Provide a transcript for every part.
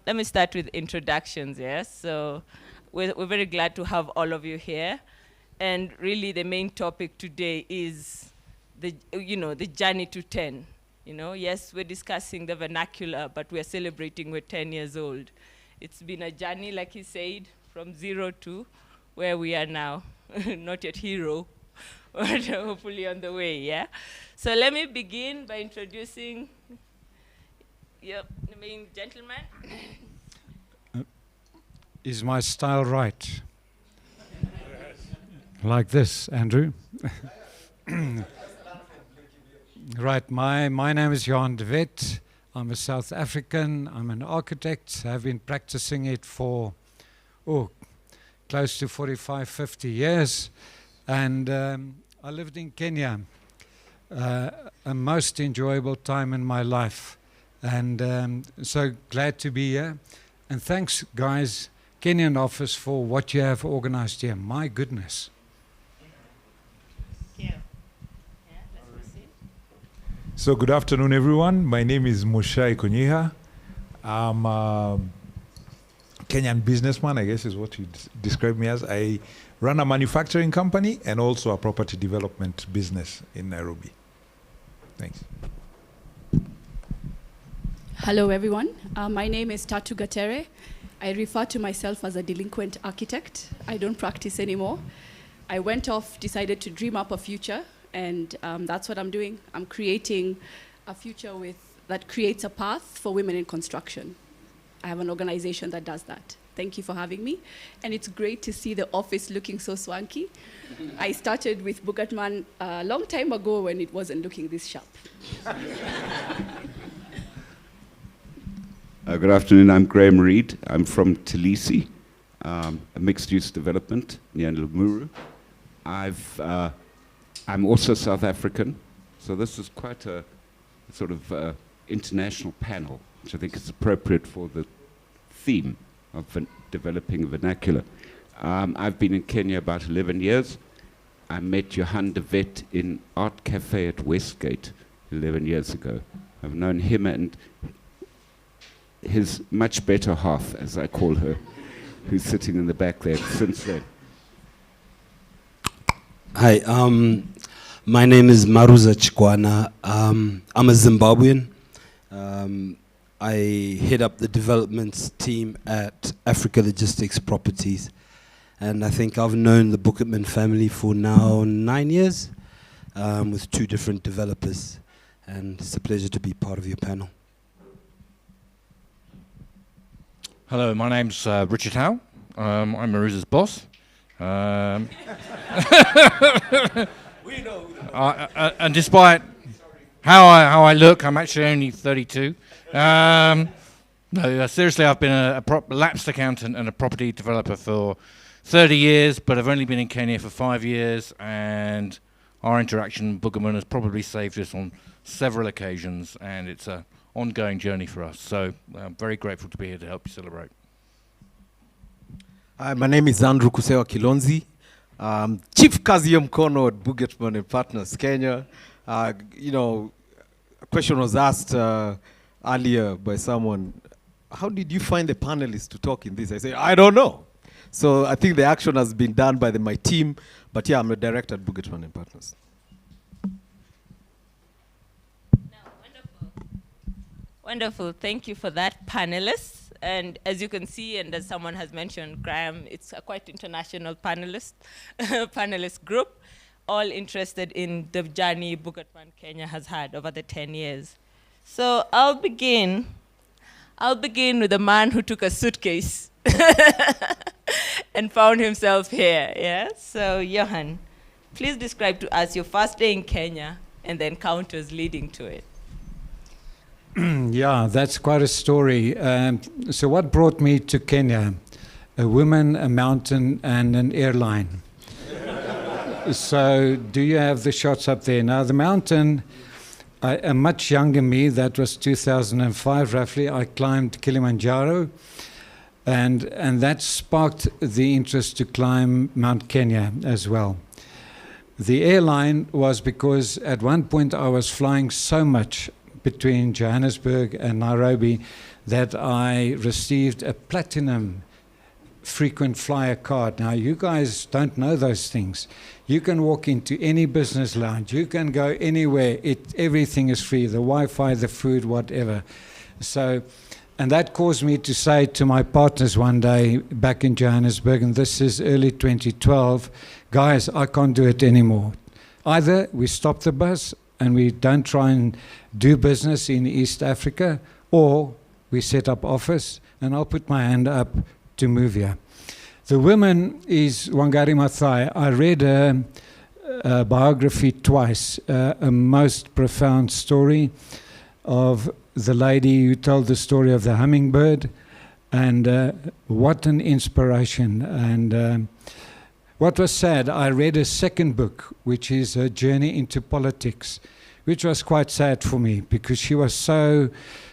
Let me start with introductions, yes? So we're very glad to have all of you here. And really the main topic today is the journey to 10. Yes, we're discussing the vernacular, but we're celebrating we're 10 years old. It's been a journey, like he said, from 0 to where we are now. Not yet hero, but hopefully on the way, yeah? So let me begin by introducing the main gentleman. Is my style right? Like this, Andrew? Right, my name is Jan de Wet. I'm a South African. I'm an architect. I've been practicing it for, close to 45, 50 years. And I lived in Kenya, a most enjoyable time in my life. And so glad to be here. And thanks, guys, Kenyan office, for what you have organized here. My goodness. Yeah. Let's proceed. So good afternoon, everyone. My name is Mushai Konyiha. I'm a Kenyan businessman, I guess is what you describe me as. I run a manufacturing company and also a property development business in Nairobi. Thanks. Hello, everyone. My name is Tatu Gatere. I refer to myself as a delinquent architect. I don't practice anymore. I went off, decided to dream up a future, and that's what I'm doing. I'm creating a future that creates a path for women in construction. I have an organization that does that. Thank you for having me. And it's great to see the office looking so swanky. I started with Boogertman a long time ago when it wasn't looking this sharp. Good afternoon, I'm Graham Reed. I'm from Talisi, a mixed-use development near Limuru. I'm also South African, so this is quite a sort of international panel, which I think is appropriate for the theme of developing vernacular. I've been in Kenya about 11 years. I met Johan de Wet in Art Cafe at Westgate 11 years ago. I've known him and his much better half, as I call her, who's sitting in the back there since then. Hi, my name is Maruza Chikwana. I'm a Zimbabwean. I head up the developments team at Africa Logistics Properties. And I think I've known the Boogertman family for now 9 years, with 2 different developers. And it's a pleasure to be part of your panel. Hello, my name's Richard Howe. I'm Maruza's boss. And despite how I look, I'm actually only 32. No, seriously, I've been a lapsed accountant and a property developer for 30 years, but I've only been in Kenya for 5 years, and our interaction with Boogertman has probably saved us on several occasions, and it's a ongoing journey for us. So I'm very grateful to be here to help you celebrate. Hi, my name is Andrew Kusewa Kilonzi. Chief Kazi ya Mkono at Boogertman and Partners, Kenya. A question was asked earlier by someone, how did you find the panelists to talk in this? I say, I don't know. So I think the action has been done by my team, but yeah, I'm a director at Boogertman and Partners. Wonderful. Thank you for that, panelists. And as you can see, and as someone has mentioned, Graham, it's a quite international panelist group, all interested in the journey Boogertman Kenya has had over the 10 years. So I'll begin with the man who took a suitcase and found himself here. Yeah. So Johan, please describe to us your first day in Kenya and the encounters leading to it. Yeah, that's quite a story. So what brought me to Kenya? A woman, a mountain, and an airline. So do you have the shots up there? Now, the mountain, a much younger me, that was 2005 roughly, I climbed Kilimanjaro, and that sparked the interest to climb Mount Kenya as well. The airline was because at one point I was flying so much between Johannesburg and Nairobi that I received a platinum frequent flyer card. Now, you guys don't know those things. You can walk into any business lounge. You can go anywhere. Everything is free, the Wi-Fi, the food, whatever. So, and that caused me to say to my partners one day back in Johannesburg, and this is early 2012, guys, I can't do it anymore. Either we stop the bus and we don't try and do business in East Africa, or we set up office, and I'll put my hand up to move here. The woman is Wangari Maathai. I read her biography twice, a most profound story of the lady who told the story of the hummingbird, and what an inspiration. And what was sad, I read a second book, which is her journey into politics, which was quite sad for me, because she was so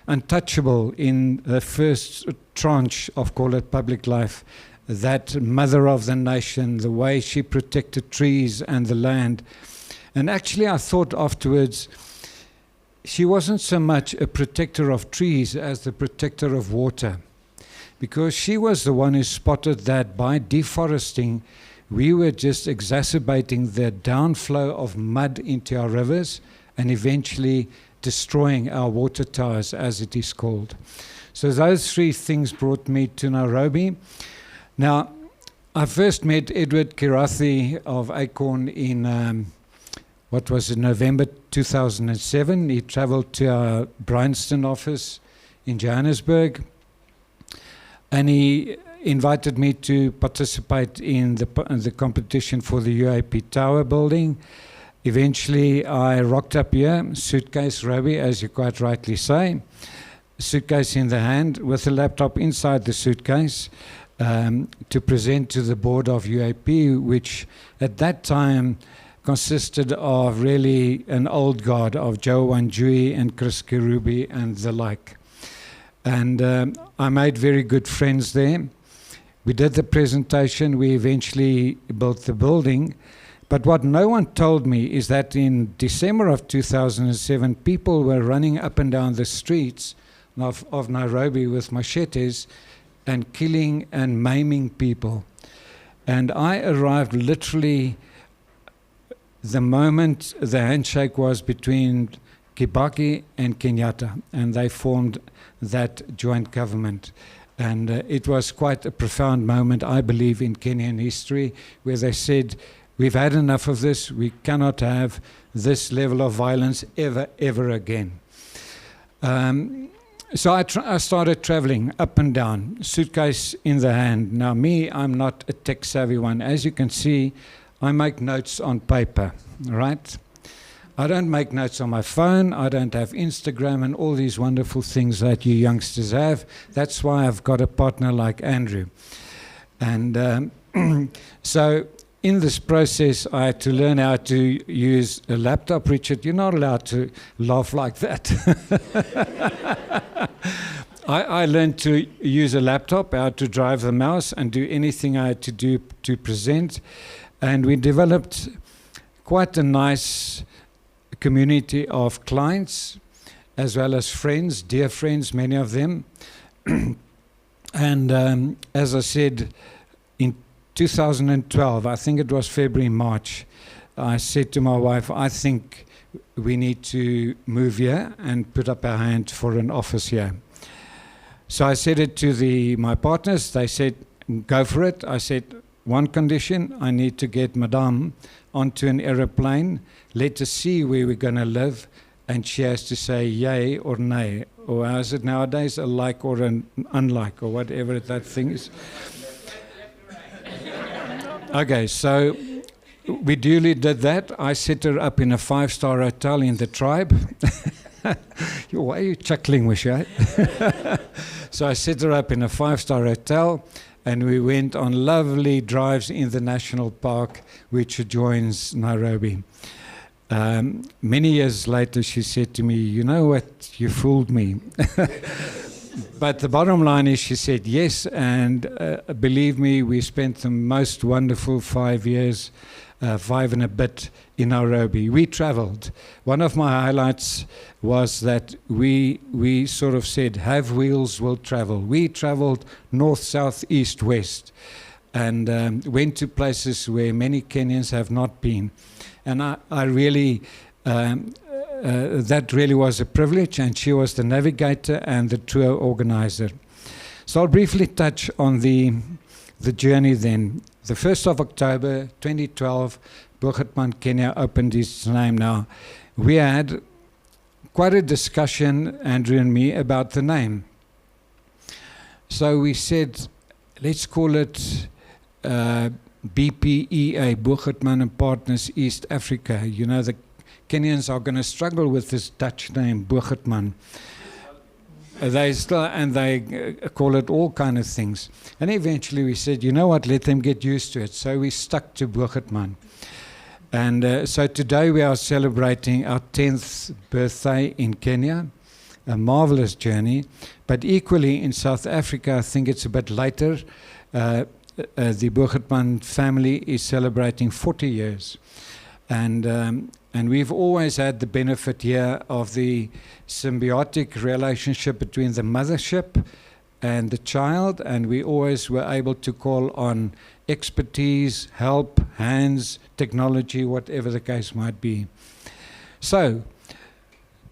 untouchable in the first tranche of, call it, public life, that mother of the nation, the way she protected trees and the land. And actually I thought afterwards, she wasn't so much a protector of trees as the protector of water, because she was the one who spotted that by deforesting, we were just exacerbating the downflow of mud into our rivers and eventually destroying our water towers, as it is called. So those three things brought me to Nairobi. Now, I first met Edward Kirathi of Acorn in, what was it, November 2007. He traveled to our Bryanston office in Johannesburg, and he invited me to participate in the competition for the UAP Tower building. Eventually, I rocked up here, suitcase, Robbie, as you quite rightly say, suitcase in the hand with a laptop inside the suitcase, to present to the board of UAP, which at that time consisted of really an old guard of Joe Wanjui and Chris Kirubi and the like. And I made very good friends there. We did the presentation. We eventually built the building. But what no one told me is that in December of 2007, people were running up and down the streets of Nairobi with machetes and killing and maiming people. And I arrived literally the moment the handshake was between Kibaki and Kenyatta, and they formed that joint government. And it was quite a profound moment, I believe, in Kenyan history, where they said, we've had enough of this. We cannot have this level of violence ever again. So I started traveling up and down, suitcase in the hand. Now me, I'm not a tech-savvy one. As you can see, I make notes on paper, right? I don't make notes on my phone. I don't have Instagram and all these wonderful things that you youngsters have. That's why I've got a partner like Andrew. And so in this process, I had to learn how to use a laptop. Richard, you're not allowed to laugh like that. I learned to use a laptop, how to drive the mouse, and do anything I had to do to present. And we developed quite a nice community of clients, as well as friends, dear friends, many of them. And as I said, in 2012, I think it was February, March, I said to my wife, I think we need to move here and put up our hand for an office here. So I said it to my partners. They said, go for it. I said, one condition, I need to get Madame onto an aeroplane, let us see where we're going to live, and she has to say yay or nay, or how is it nowadays, a like or an unlike, or whatever that thing is. Okay, so we duly did that. I set her up in a 5-star hotel in the tribe. Why are you chuckling, Musha? So I set her up in a 5-star hotel, and we went on lovely drives in the national park, which adjoins Nairobi. Many years later, she said to me, you know what, you fooled me. but the bottom line is she said yes, and believe me, we spent the most wonderful 5 years, 5 and a bit in Nairobi. We traveled. One of my highlights was that we sort of said, have wheels, will travel. We traveled north, south, east, west, and went to places where many Kenyans have not been. And I really, that really was a privilege, and she was the navigator and the tour organizer. So I'll briefly touch on the journey then. The 1st of October 2012, Boogertman Kenya opened its name now. We had quite a discussion, Andrew and me, about the name. So we said, let's call it BPEA, Boogertman and Partners East Africa. You know, the Kenyans are going to struggle with this Dutch name, Boogertman. They call it all kind of things. And eventually we said, you know what, let them get used to it. So we stuck to Boogertman. And so today we are celebrating our 10th birthday in Kenya, a marvelous journey. But equally in South Africa, I think it's a bit later, the Boogertman family is celebrating 40 years. And we've always had the benefit here of the symbiotic relationship between the mothership and the child, and we always were able to call on expertise, help, hands, technology, whatever the case might be. So,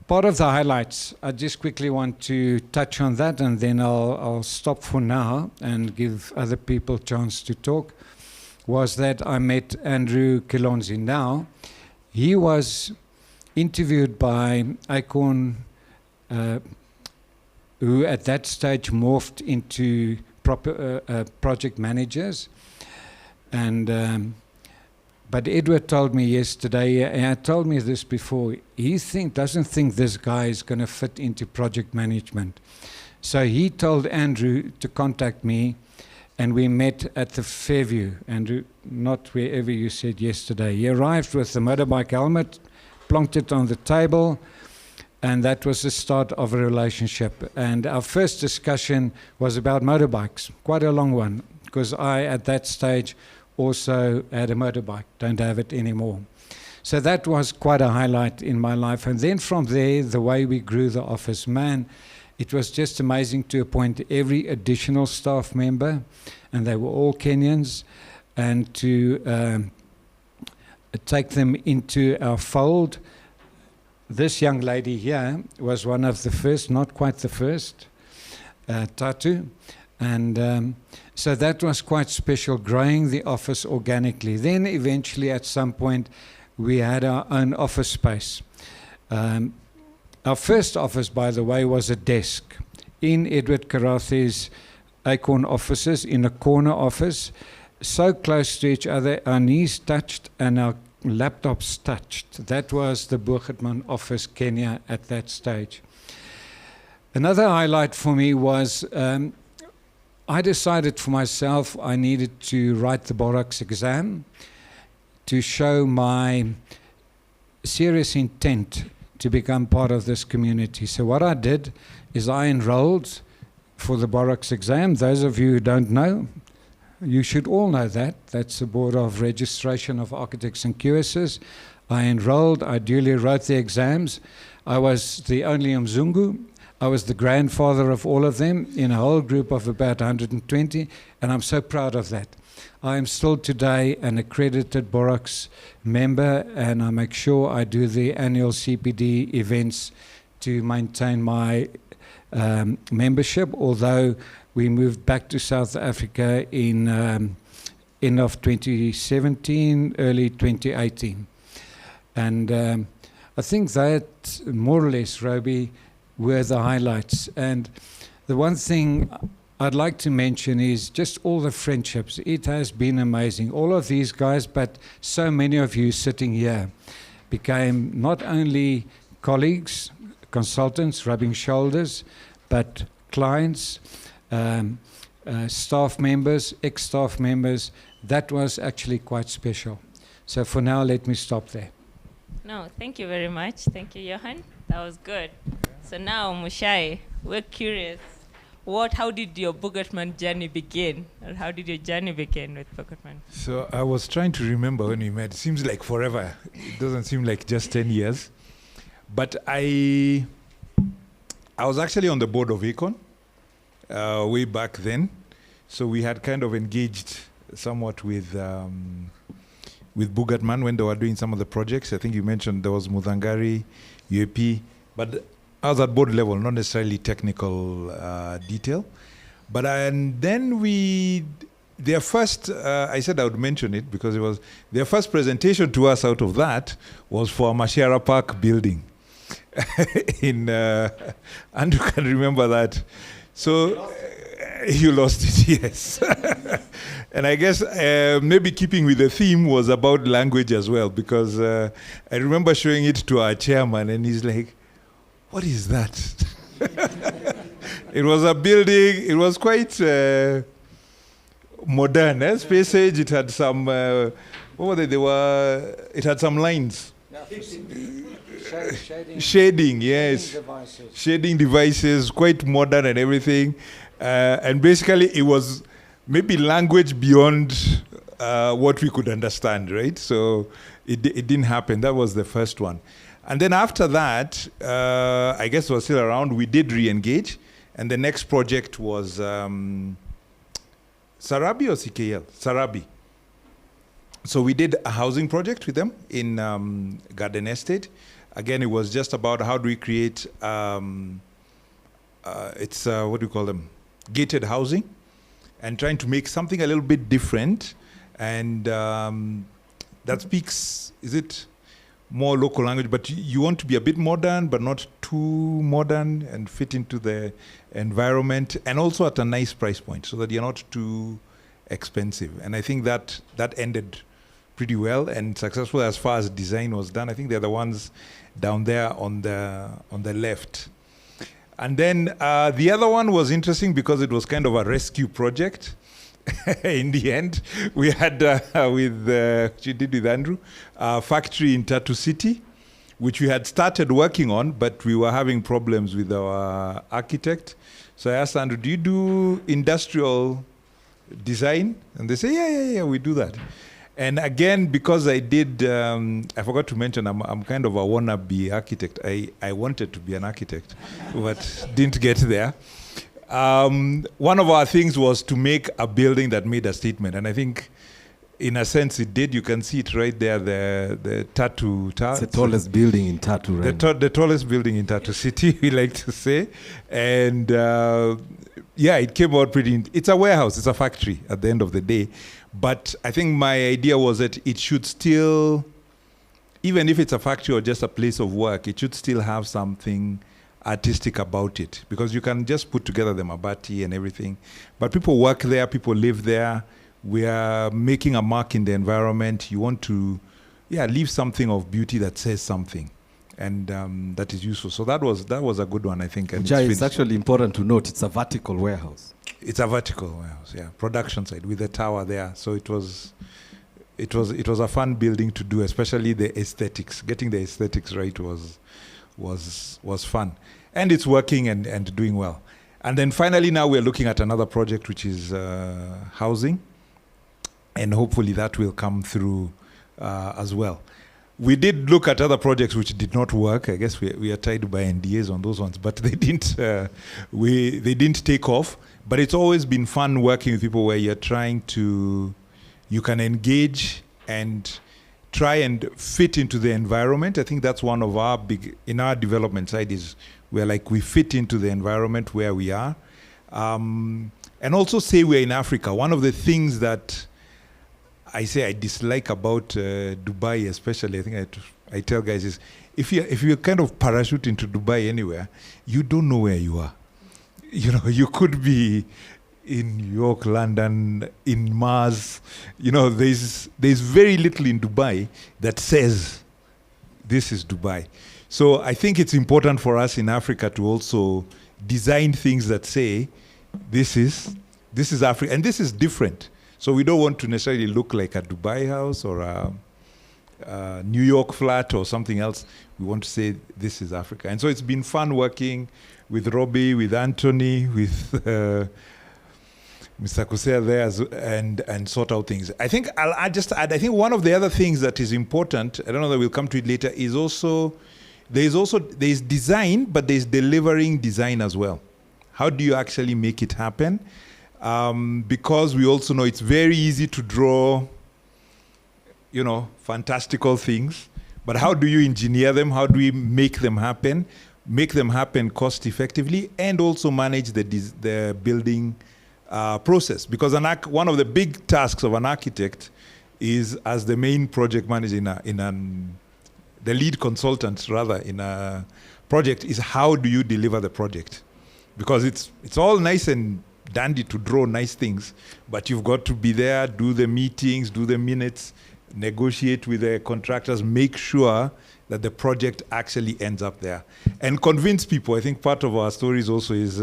part of the highlights, I just quickly want to touch on that, and then I'll stop for now and give other people a chance to talk, was that I met Andrew Kilonzi. Now, he was interviewed by Acorn, who at that stage morphed into project managers. And but Edward told me yesterday, and I told me this before, he doesn't think this guy is going to fit into project management. So he told Andrew to contact me, and we met at the Fairview. Andrew, not wherever you said yesterday. He arrived with the motorbike helmet, plonked it on the table, and that was the start of a relationship. And our first discussion was about motorbikes, quite a long one, because I, at that stage, also had a motorbike, don't have it anymore. So that was quite a highlight in my life. And then from there, the way we grew the office, man, it was just amazing to appoint every additional staff member, and they were all Kenyans, and to take them into our fold. This young lady here was one of the first, not quite the first, Tatu. And so that was quite special, growing the office organically. Then eventually at some point we had our own office space. Our first office, by the way, was a desk in Edward Karathe's Acorn offices, in a corner office, so close to each other, our knees touched and our laptops touched. That was the Boogertman office, Kenya, at that stage. Another highlight for me was I decided for myself I needed to write the Borax exam to show my serious intent to become part of this community. So what I did is I enrolled for the Borax exam. Those of you who don't know, you should all know that. That's the Board of Registration of Architects and QSs. I enrolled, I duly wrote the exams. I was the only Mzungu. I was the grandfather of all of them in a whole group of about 120, and I'm so proud of that. I am still today an accredited Borax member, and I make sure I do the annual CPD events to maintain my membership, although we moved back to South Africa in end of 2017, early 2018. And I think that more or less, Roby, were the highlights. And the one thing I'd like to mention is just all the friendships. It has been amazing. All of these guys, but so many of you sitting here became not only colleagues, consultants, rubbing shoulders, but clients, staff members, ex-staff members. That was actually quite special. So for now, let me stop there. No, thank you very much. Thank you, Johan. That was good. So now, Mushai, we're curious. How did your Boogertman journey begin? Or how did your journey begin with Boogertman? So I was trying to remember when we met. It seems like forever. It doesn't seem like just 10 years. But I was actually on the board of Econ way back then. So we had kind of engaged somewhat with Boogertman when they were doing some of the projects. I think you mentioned there was Mudhangari, UAP, but I was at board level, not necessarily technical detail. But and then their first, I said I would mention it because it was their first presentation to us out of that was for Mashara Park building. Andrew can remember that. So you lost it, yes. And I guess maybe keeping with the theme was about language as well, because I remember showing it to our chairman and he's like, what is that? It was a building, it was quite modern, space age. It had some, what were they? It had some lines. Shading, yes. Shading devices, quite modern and everything. And basically it was maybe language beyond what we could understand, right? So it didn't happen. That was the first one. And then after that, I guess it was still around, we did re-engage. And the next project was Sarabi or CKL? Sarabi. So we did a housing project with them in Garden Estate. Again, it was just about how do we create, what do you call them? Gated housing, and trying to make something a little bit different. And that speaks, is it more local language, but you want to be a bit modern, but not too modern, and fit into the environment, and also at a nice price point, so that you're not too expensive. And I think that ended pretty well and successful as far as design was done. I think they're the ones down there on the left. And then the other one was interesting because it was kind of a rescue project. In the end, we had she did with Andrew, a factory in Tatu City, which we had started working on, but we were having problems with our architect. So I asked Andrew, do you do industrial design? And they say, yeah, we do that. And again, because I did, I forgot to mention, I'm kind of a wannabe architect. I wanted to be an architect, but didn't get there. One of our things was to make a building that made a statement. And I think, in a sense, it did. You can see it right there, the Tatu Tower. It's the tallest building in Tatu, right? The tallest building in Tatu City, we like to say. And yeah, it came out pretty, it's a warehouse, it's a factory at the end of the day. But I think my idea was that it should still, even if it's a factory or just a place of work, it should still have something artistic about it, because you can just put together the mabati and everything, but people work there, people live there. We are making a mark in the environment. You want to, leave something of beauty that says something, and that is useful. So that was a good one, I think. And it's actually important to note it's a vertical warehouse. It's a vertical warehouse, yeah, production side with the tower there. So it was a fun building to do, especially the aesthetics. Getting the aesthetics right was fun, and it's working and doing well. And then finally now we're looking at another project, which is housing, and hopefully that will come through as well. We did look at other projects which did not work. I guess we are tied by NDAs on those ones, but they didn't take off. But it's always been fun working with people where you can engage and try and fit into the environment. I think that's one of our in our development side is we fit into the environment where we are. And also say we're in Africa. One of the things that I dislike about Dubai especially, I think I tell guys is, if you kind of parachute into Dubai anywhere, you don't know where you are. You know, you could be in New York, London, in Mars. You know, there's very little in Dubai that says this is Dubai. So I think it's important for us in Africa to also design things that say this is Africa, and this is different. So we don't want to necessarily look like a Dubai house or New York flat or something else. We want to say this is Africa. And so it's been fun working with Robbie, with Anthony, with Mr. Kusea there and sort out things. I think I'll just add, I think one of the other things that is important, I don't know that we'll come to it later, is also, there's design, but there's delivering design as well. How do you actually make it happen? Because we also know it's very easy to draw, you know, fantastical things, but how do you engineer them? How do we make them happen cost effectively, and also manage the building process? Because one of the big tasks of an architect is, as the main project manager the lead consultant rather in a project, is how do you deliver the project? Because it's all nice and dandy to draw nice things, but you've got to be there, do the meetings, do the minutes, negotiate with the contractors, make sure that the project actually ends up there, and convince people. I think part of our stories also is,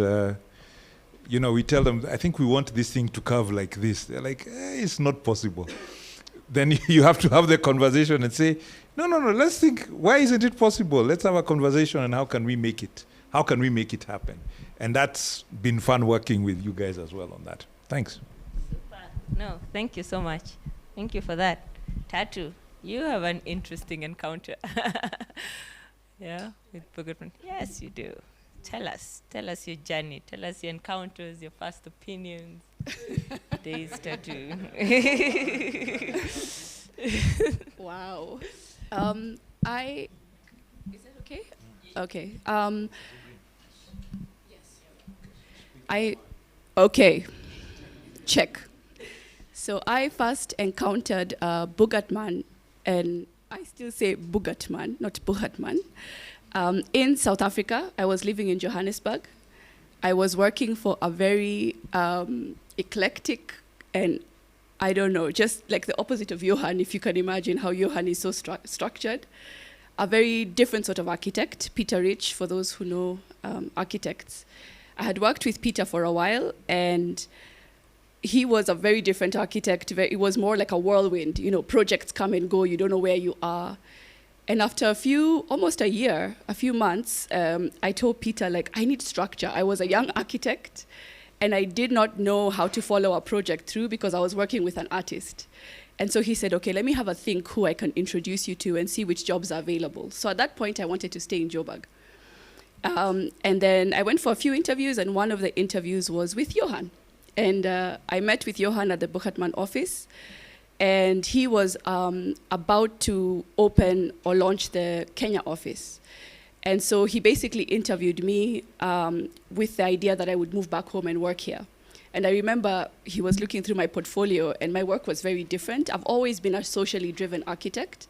you know, we tell them, I think we want this thing to curve like this. They're like, it's not possible. Then you have to have the conversation and say, no, let's think, why isn't it possible? Let's have a conversation, and how can we make it happen? And that's been fun working with you guys as well on that. Thanks. Super. No, thank you so much. Thank you for that. Tatu, you have an interesting encounter. Yeah, with Boogertman. Yes, you do. Tell us your journey. Tell us your encounters, your first opinions. Days, Tatu. Wow. Is that okay? Okay. Okay. Check. So I first encountered Boogertman, and I still say Boogertman, not Boogertman, in South Africa. I was living in Johannesburg. I was working for a very eclectic and, I don't know, just like the opposite of Johan, if you can imagine how Johan is so structured. A very different sort of architect, Peter Rich, for those who know architects. I had worked with Peter for a while, and he was a very different architect. It was more like a whirlwind. You know, projects come and go. You don't know where you are. And after almost a year, a few months, I told Peter, like, I need structure. I was a young architect, and I did not know how to follow a project through because I was working with an artist. And so he said, okay, let me have a think who I can introduce you to and see which jobs are available. So at that point, I wanted to stay in Joburg. And then I went for a few interviews, and one of the interviews was with Johan. And I met with Johan at the Boogertman office, and he was about to open or launch the Kenya office. And so he basically interviewed me with the idea that I would move back home and work here. And I remember he was looking through my portfolio, and my work was very different. I've always been a socially driven architect.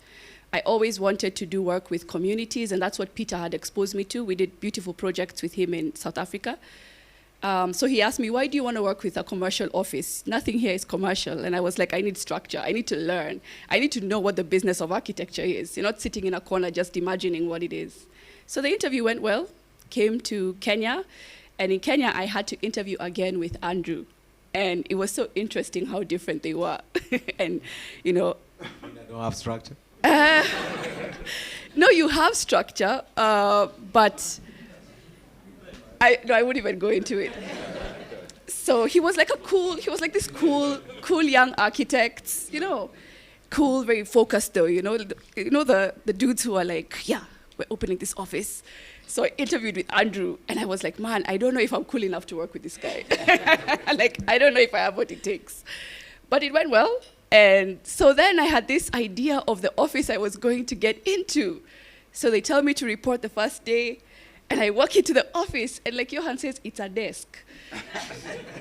I always wanted to do work with communities, and that's what Peter had exposed me to. We did beautiful projects with him in South Africa. So he asked me, why do you want to work with a commercial office? Nothing here is commercial. And I was like, I need structure. I need to learn. I need to know what the business of architecture is. You're not sitting in a corner just imagining what it is. So the interview went well, came to Kenya. And in Kenya, I had to interview again with Andrew. And it was so interesting how different they were. And, you know. You don't have structure? No, you have structure, but I wouldn't even go into it. So he was like this cool young architect, you know, cool, very focused though, you know the dudes who are like, yeah, we're opening this office. So I interviewed with Andrew, and I was like, man, I don't know if I'm cool enough to work with this guy. Like, I don't know if I have what it takes. But it went well. And so then I had this idea of the office I was going to get into. So they tell me to report the first day, and I walk into the office, and like Johan says, it's a desk.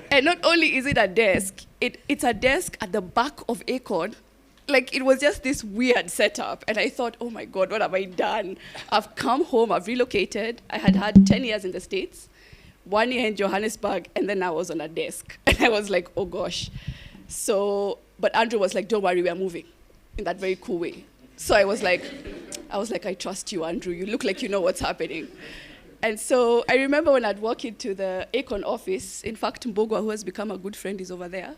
And not only is it a desk, it's a desk at the back of Acorn. Like, it was just this weird setup. And I thought, oh my God, what have I done? I've come home, I've relocated. I had 10 years in the States, 1 year in Johannesburg, and then I was on a desk. And I was like, oh gosh. So, but Andrew was like, don't worry, we are moving, in that very cool way. So I was like, I trust you, Andrew. You look like you know what's happening. And so I remember when I'd walk into the Acorn office, in fact, Mbogwa, who has become a good friend, is over there.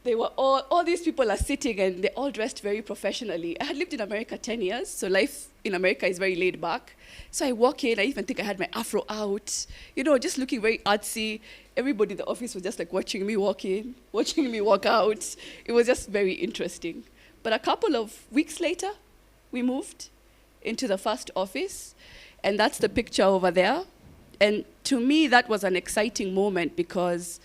they were all these people are sitting and they're all dressed very professionally. I had lived in America 10 years, so life in America is very laid back. So I walk in, I even think I had my afro out, just looking very artsy. Everybody in the office was just like watching me walk in, watching me walk out. It was just very interesting. But a couple of weeks later, we moved into the first office, and that's the picture over there. And to me, that was an exciting moment because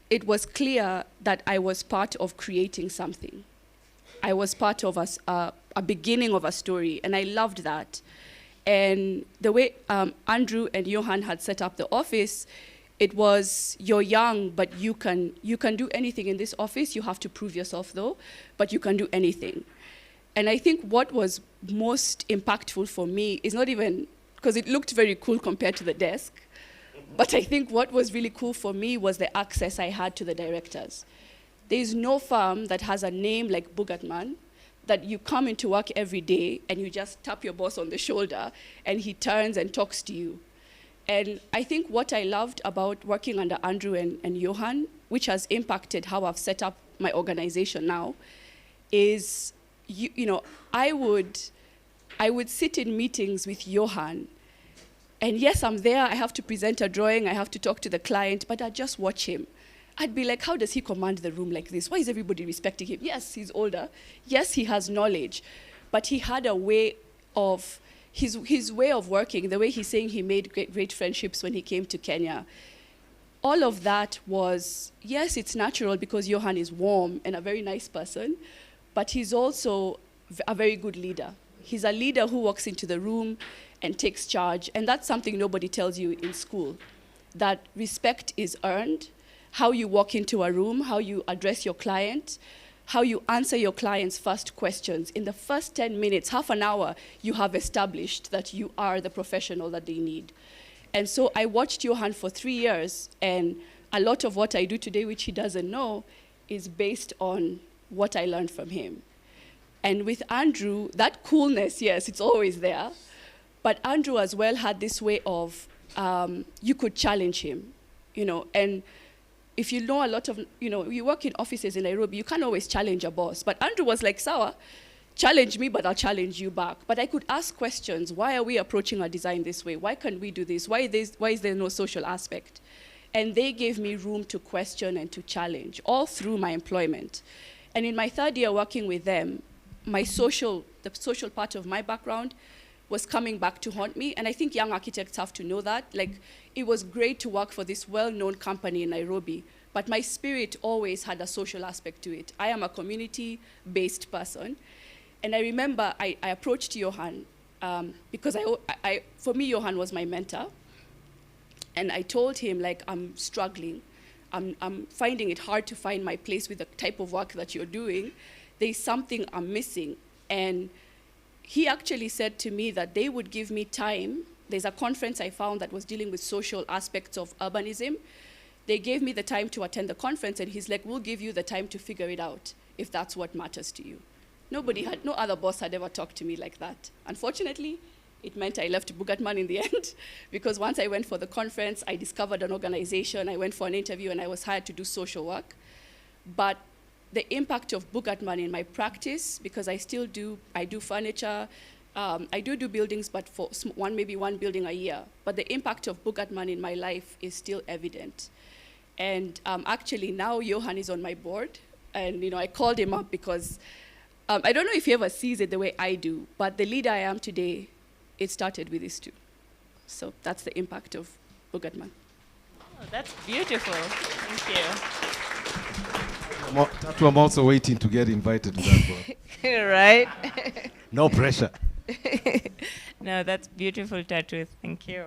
it was clear that I was part of creating something. I was part of a beginning of a story, and I loved that. And the way Andrew and Johan had set up the office, it was, you're young, but you can do anything in this office. You have to prove yourself, though, but you can do anything. And I think what was most impactful for me is not even, because it looked very cool compared to the desk, but I think what was really cool for me was the access I had to the directors. There is no firm that has a name like Boogertman that you come into work every day and you just tap your boss on the shoulder and he turns and talks to you. And I think what I loved about working under Andrew and Johan, which has impacted how I've set up my organization now, is I would sit in meetings with Johan. And yes, I'm there, I have to present a drawing, I have to talk to the client, but I'd just watch him. I'd be like, how does he command the room like this? Why is everybody respecting him? Yes, he's older. Yes, he has knowledge. But he had a way of, his way of working, the way he's saying he made great friendships when he came to Kenya. All of that was, yes, it's natural because Johan is warm and a very nice person, but he's also a very good leader. He's a leader who walks into the room and takes charge. And that's something nobody tells you in school, that respect is earned, how you walk into a room, how you address your client, how you answer your client's first questions. In the first 10 minutes, half an hour, you have established that you are the professional that they need. And so I watched Johan for 3 years, and a lot of what I do today, which he doesn't know, is based on what I learned from him. And with Andrew, that coolness, yes, it's always there. But Andrew as well had this way of, you could challenge him, and if you know a lot of, you work in offices in Nairobi, you can't always challenge a boss. But Andrew was like, Sawa, challenge me, but I'll challenge you back. But I could ask questions. Why are we approaching our design this way? Why can't we do this? Why is there no social aspect? And they gave me room to question and to challenge all through my employment. And in my 3rd year working with them, the social part of my background was coming back to haunt me. And I think young architects have to know that. Like, it was great to work for this well-known company in Nairobi, but my spirit always had a social aspect to it. I am a community-based person. And I remember I approached Johan because for me, Johan was my mentor. And I told him, like, I'm struggling. I'm finding it hard to find my place with the type of work that you're doing. There's something I'm missing. And he actually said to me that they would give me time. There's a conference I found that was dealing with social aspects of urbanism. They gave me the time to attend the conference, and he's like, we'll give you the time to figure it out if that's what matters to you. No other boss had ever talked to me like that. Unfortunately, it meant I left Boogertman in the end, because once I went for the conference, I discovered an organization, I went for an interview, and I was hired to do social work. But the impact of Boogertman in my practice, because I do furniture, I do buildings, but for maybe one building a year. But the impact of Boogertman in my life is still evident. And actually now Johan is on my board, and I called him up because I don't know if he ever sees it the way I do, but the leader I am today, it started with these two. So that's the impact of Boogertman. Oh, that's beautiful. Thank you. I'm also waiting to get invited to that board. Right? No pressure. No, that's beautiful, Tatu. Thank you.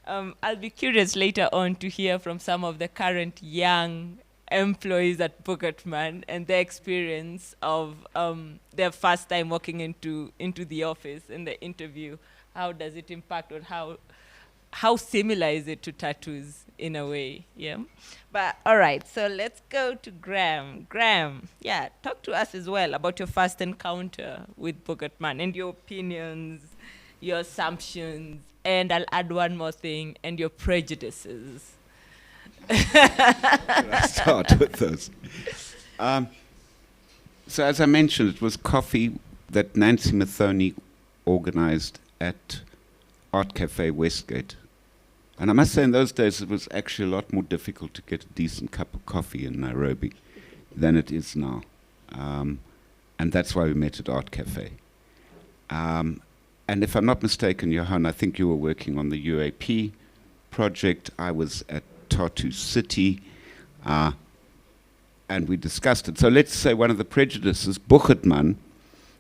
I'll be curious later on to hear from some of the current young employees at Boogertman and their experience of their first time walking into the office in the interview. How does it impact, or how similar is it to tattoos in a way? Yeah. But all right, so let's go to Graham. Graham, yeah, talk to us as well about your first encounter with Boogertman and your opinions, your assumptions, and I'll add one more thing, and your prejudices. I'll start with those. So as I mentioned, it was coffee that Nancy Mathoni organized at Art Cafe Westgate. And I must say in those days it was actually a lot more difficult to get a decent cup of coffee in Nairobi than it is now. And that's why we met at Art Cafe. And if I'm not mistaken, Johan, I think you were working on the UAP project. I was at Tartu City. And we discussed it. So let's say one of the prejudices, Boogertman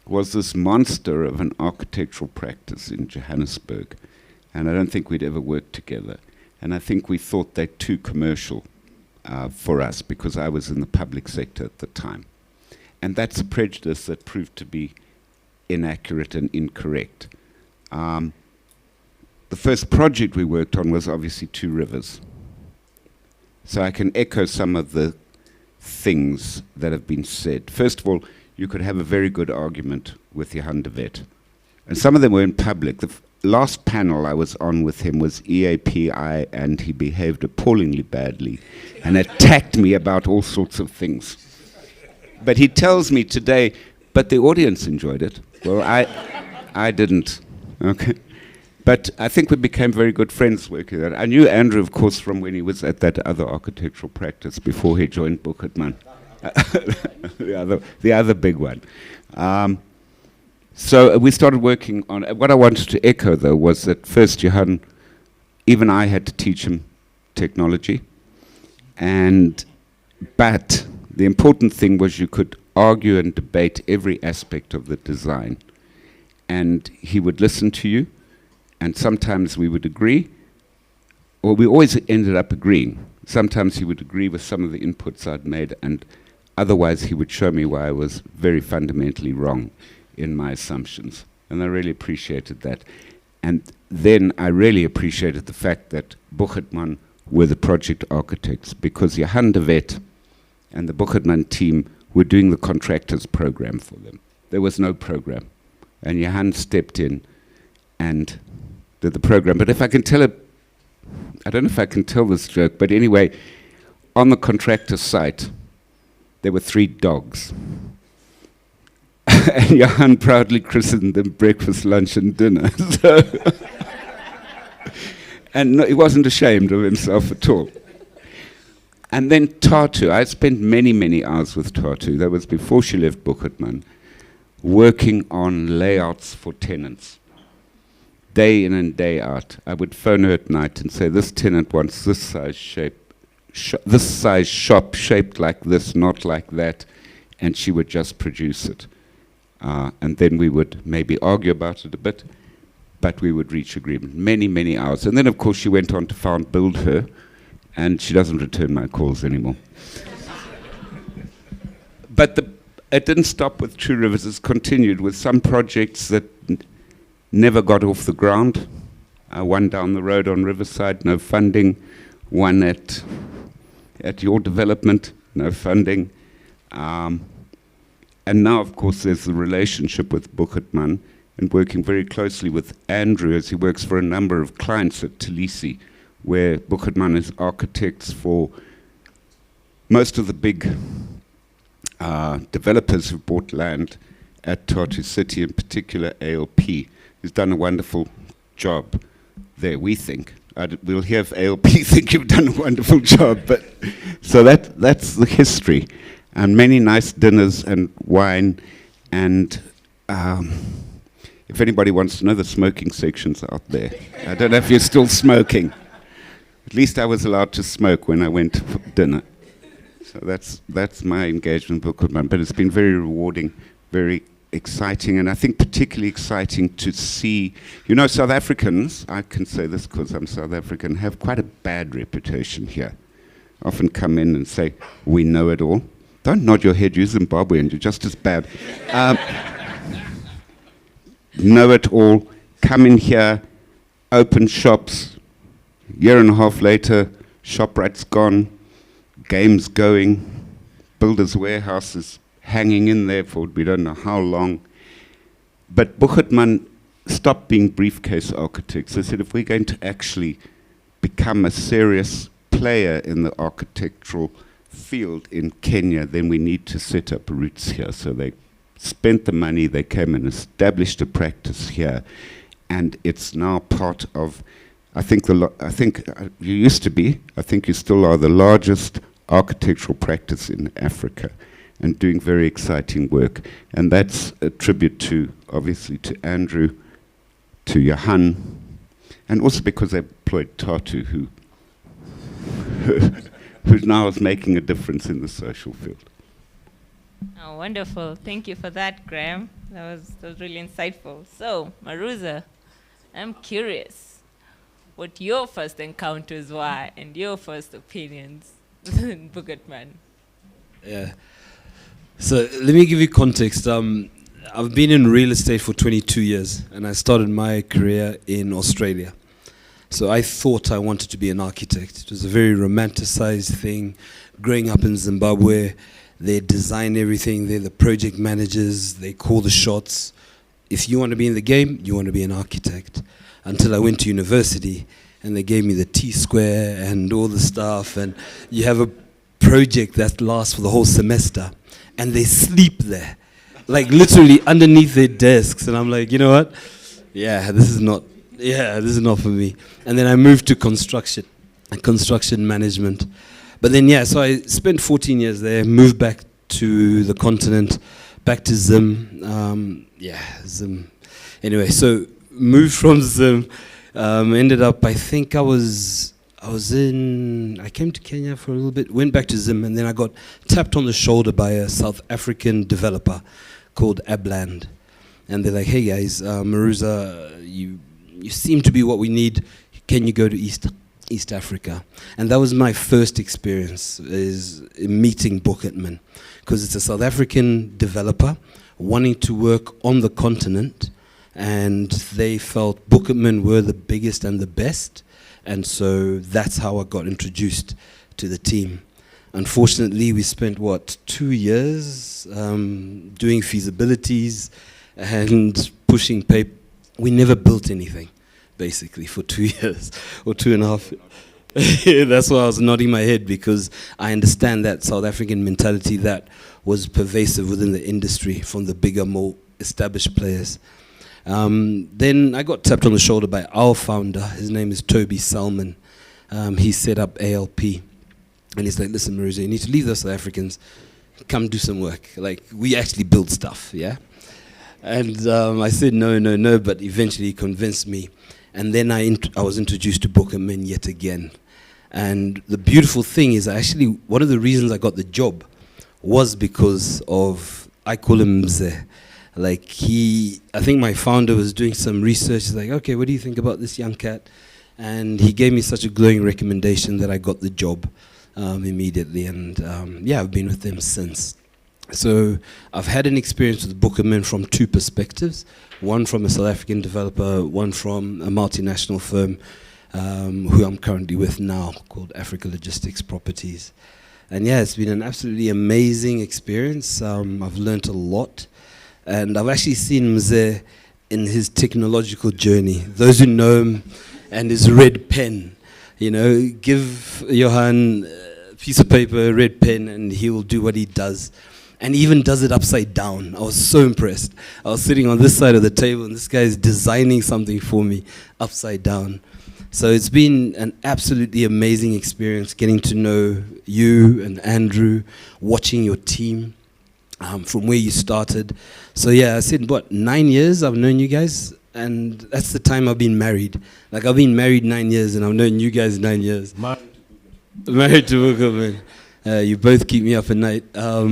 was this monster of an architectural practice in Johannesburg. And I don't think we'd ever worked together. And I think we thought they're too commercial for us because I was in the public sector at the time. And that's a prejudice that proved to be inaccurate and incorrect. The first project we worked on was obviously Two Rivers. So I can echo some of the things that have been said. First of all, you could have a very good argument with Johan de Wet. And some of them were in public. The last panel I was on with him was EAPI, and he behaved appallingly badly and attacked me about all sorts of things. But he tells me today, but the audience enjoyed it. Well, I didn't. Okay. But I think we became very good friends working there. I knew Andrew, of course, from when he was at that other architectural practice before he joined Boogertman. the other big one. So we started working on what I wanted to echo, though, was that first Johan, even I had to teach him technology. But the important thing was you could argue and debate every aspect of the design. And he would listen to you. And sometimes we would agree, or we always ended up agreeing. Sometimes he would agree with some of the inputs I'd made, and otherwise he would show me why I was very fundamentally wrong in my assumptions. And I really appreciated that. And then I really appreciated the fact that Boogertman were the project architects, because Johan de Wet and the Boogertman team were doing the contractors program for them. There was no program. And Johan stepped in and did the program. But if I can tell it, I don't know if I can tell this joke, but anyway, on the contractor site, there were 3 dogs. And Johan proudly christened them breakfast, lunch, and dinner. And no, he wasn't ashamed of himself at all. And then Tartu, I spent many, many hours with Tartu. That was before she left Boogertman, working on layouts for tenants. Day in and day out. I would phone her at night and say, this tenant wants this size shape, this size shop shaped like this, not like that, and she would just produce it. And then we would maybe argue about it a bit, but we would reach agreement. Many, many hours. And then, of course, she went on to found Build Her, and she doesn't return my calls anymore. But it didn't stop with Two Rivers. It's continued with some projects that never got off the ground. One down the road on Riverside, no funding. One at your development, no funding. And now, of course, there's the relationship with Boogertman and working very closely with Andrew as he works for a number of clients at Talisi, where Boogertman is architects for most of the big developers who bought land at Tartu City, in particular ALP. He's done a wonderful job there, we think. We'll hear if ALP think you've done a wonderful job, but so that's the history. And many nice dinners and wine, and if anybody wants to know, the smoking section's out there. I don't know if you're still smoking. At least I was allowed to smoke when I went for dinner. So that's my engagement with Boogertman. But it's been very rewarding, very exciting, and I think particularly exciting to see, South Africans, I can say this because I'm South African, have quite a bad reputation here. Often come in and say, we know it all. Don't nod your head, you're Zimbabwean, you're just as bad. Know it all, come in here, open shops, year and a half later, ShopRite's gone, games going, builders' warehouses hanging in there for we don't know how long. But Boogertman stopped being briefcase architects. They said, if we're going to actually become a serious player in the architectural field in Kenya, then we need to set up roots here. So they spent the money, they came and established a practice here, and it's now part of, I think you used to be, I think you still are the largest architectural practice in Africa, and doing very exciting work. And that's a tribute to, obviously, to Andrew, to Johan, and also because they employed Tatu, who now is making a difference in the social field. Oh, wonderful. Thank you for that, Graham. That was really insightful. So, Maruza, I'm curious what your first encounters were and your first opinions in Boogertman. Yeah. So let me give you context. I've been in real estate for 22 years, and I started my career in Australia. So I thought I wanted to be an architect. It was a very romanticized thing. Growing up in Zimbabwe, they design everything. They're the project managers. They call the shots. If you want to be in the game, you want to be an architect. Until I went to university, and they gave me the T-square and all the stuff, and you have a project that lasts for the whole semester, and they sleep there, like literally underneath their desks. And I'm like, you know what? This is not for me. And then I moved to construction management. But then, so I spent 14 years there, moved back to the continent, back to Zim. Zim. Anyway, so moved from Zim, ended up, I think I came to Kenya for a little bit, went back to Zim, and then I got tapped on the shoulder by a South African developer called Abland. And they're like, hey guys, Maruza, you seem to be what we need. Can you go to East Africa? And that was my first experience, is meeting Boogertman, because it's a South African developer wanting to work on the continent, and they felt Boogertman were the biggest and the best, and so that's how I got introduced to the team. Unfortunately, we spent, 2 years doing feasibilities and pushing paper. We never built anything, basically, for 2 years or 2.5. That's why I was nodding my head, because I understand that South African mentality that was pervasive within the industry from the bigger, more established players. Then I got tapped on the shoulder by our founder. His name is Toby Salmon. He set up ALP. And he's like, listen, Maruza, you need to leave those South Africans, come do some work. Like, we actually build stuff, yeah? And I said, no, but eventually he convinced me. And then I was introduced to Boogertman yet again. And the beautiful thing is, one of the reasons I got the job was because of, I call him Mze. Like, I think my founder was doing some research. He's like, okay, what do you think about this young cat? And he gave me such a glowing recommendation that I got the job immediately. And I've been with them since. So I've had an experience with Boogertman from two perspectives. One from a South African developer, one from a multinational firm who I'm currently with now, called Africa Logistics Properties. And it's been an absolutely amazing experience. I've learned a lot. And I've actually seen Mze in his technological journey. Those who know him and his red pen, give Johan a piece of paper, a red pen, and he will do what he does. And he even does it upside down. I was so impressed. I was sitting on this side of the table, and this guy is designing something for me upside down. So it's been an absolutely amazing experience getting to know you and Andrew, watching your team from where you started. So I said, 9 years I've known you guys, and that's the time I've been married. Like, I've been married 9 years, and I've known you guys 9 years. Married to Boogertman. You both keep me up at night. But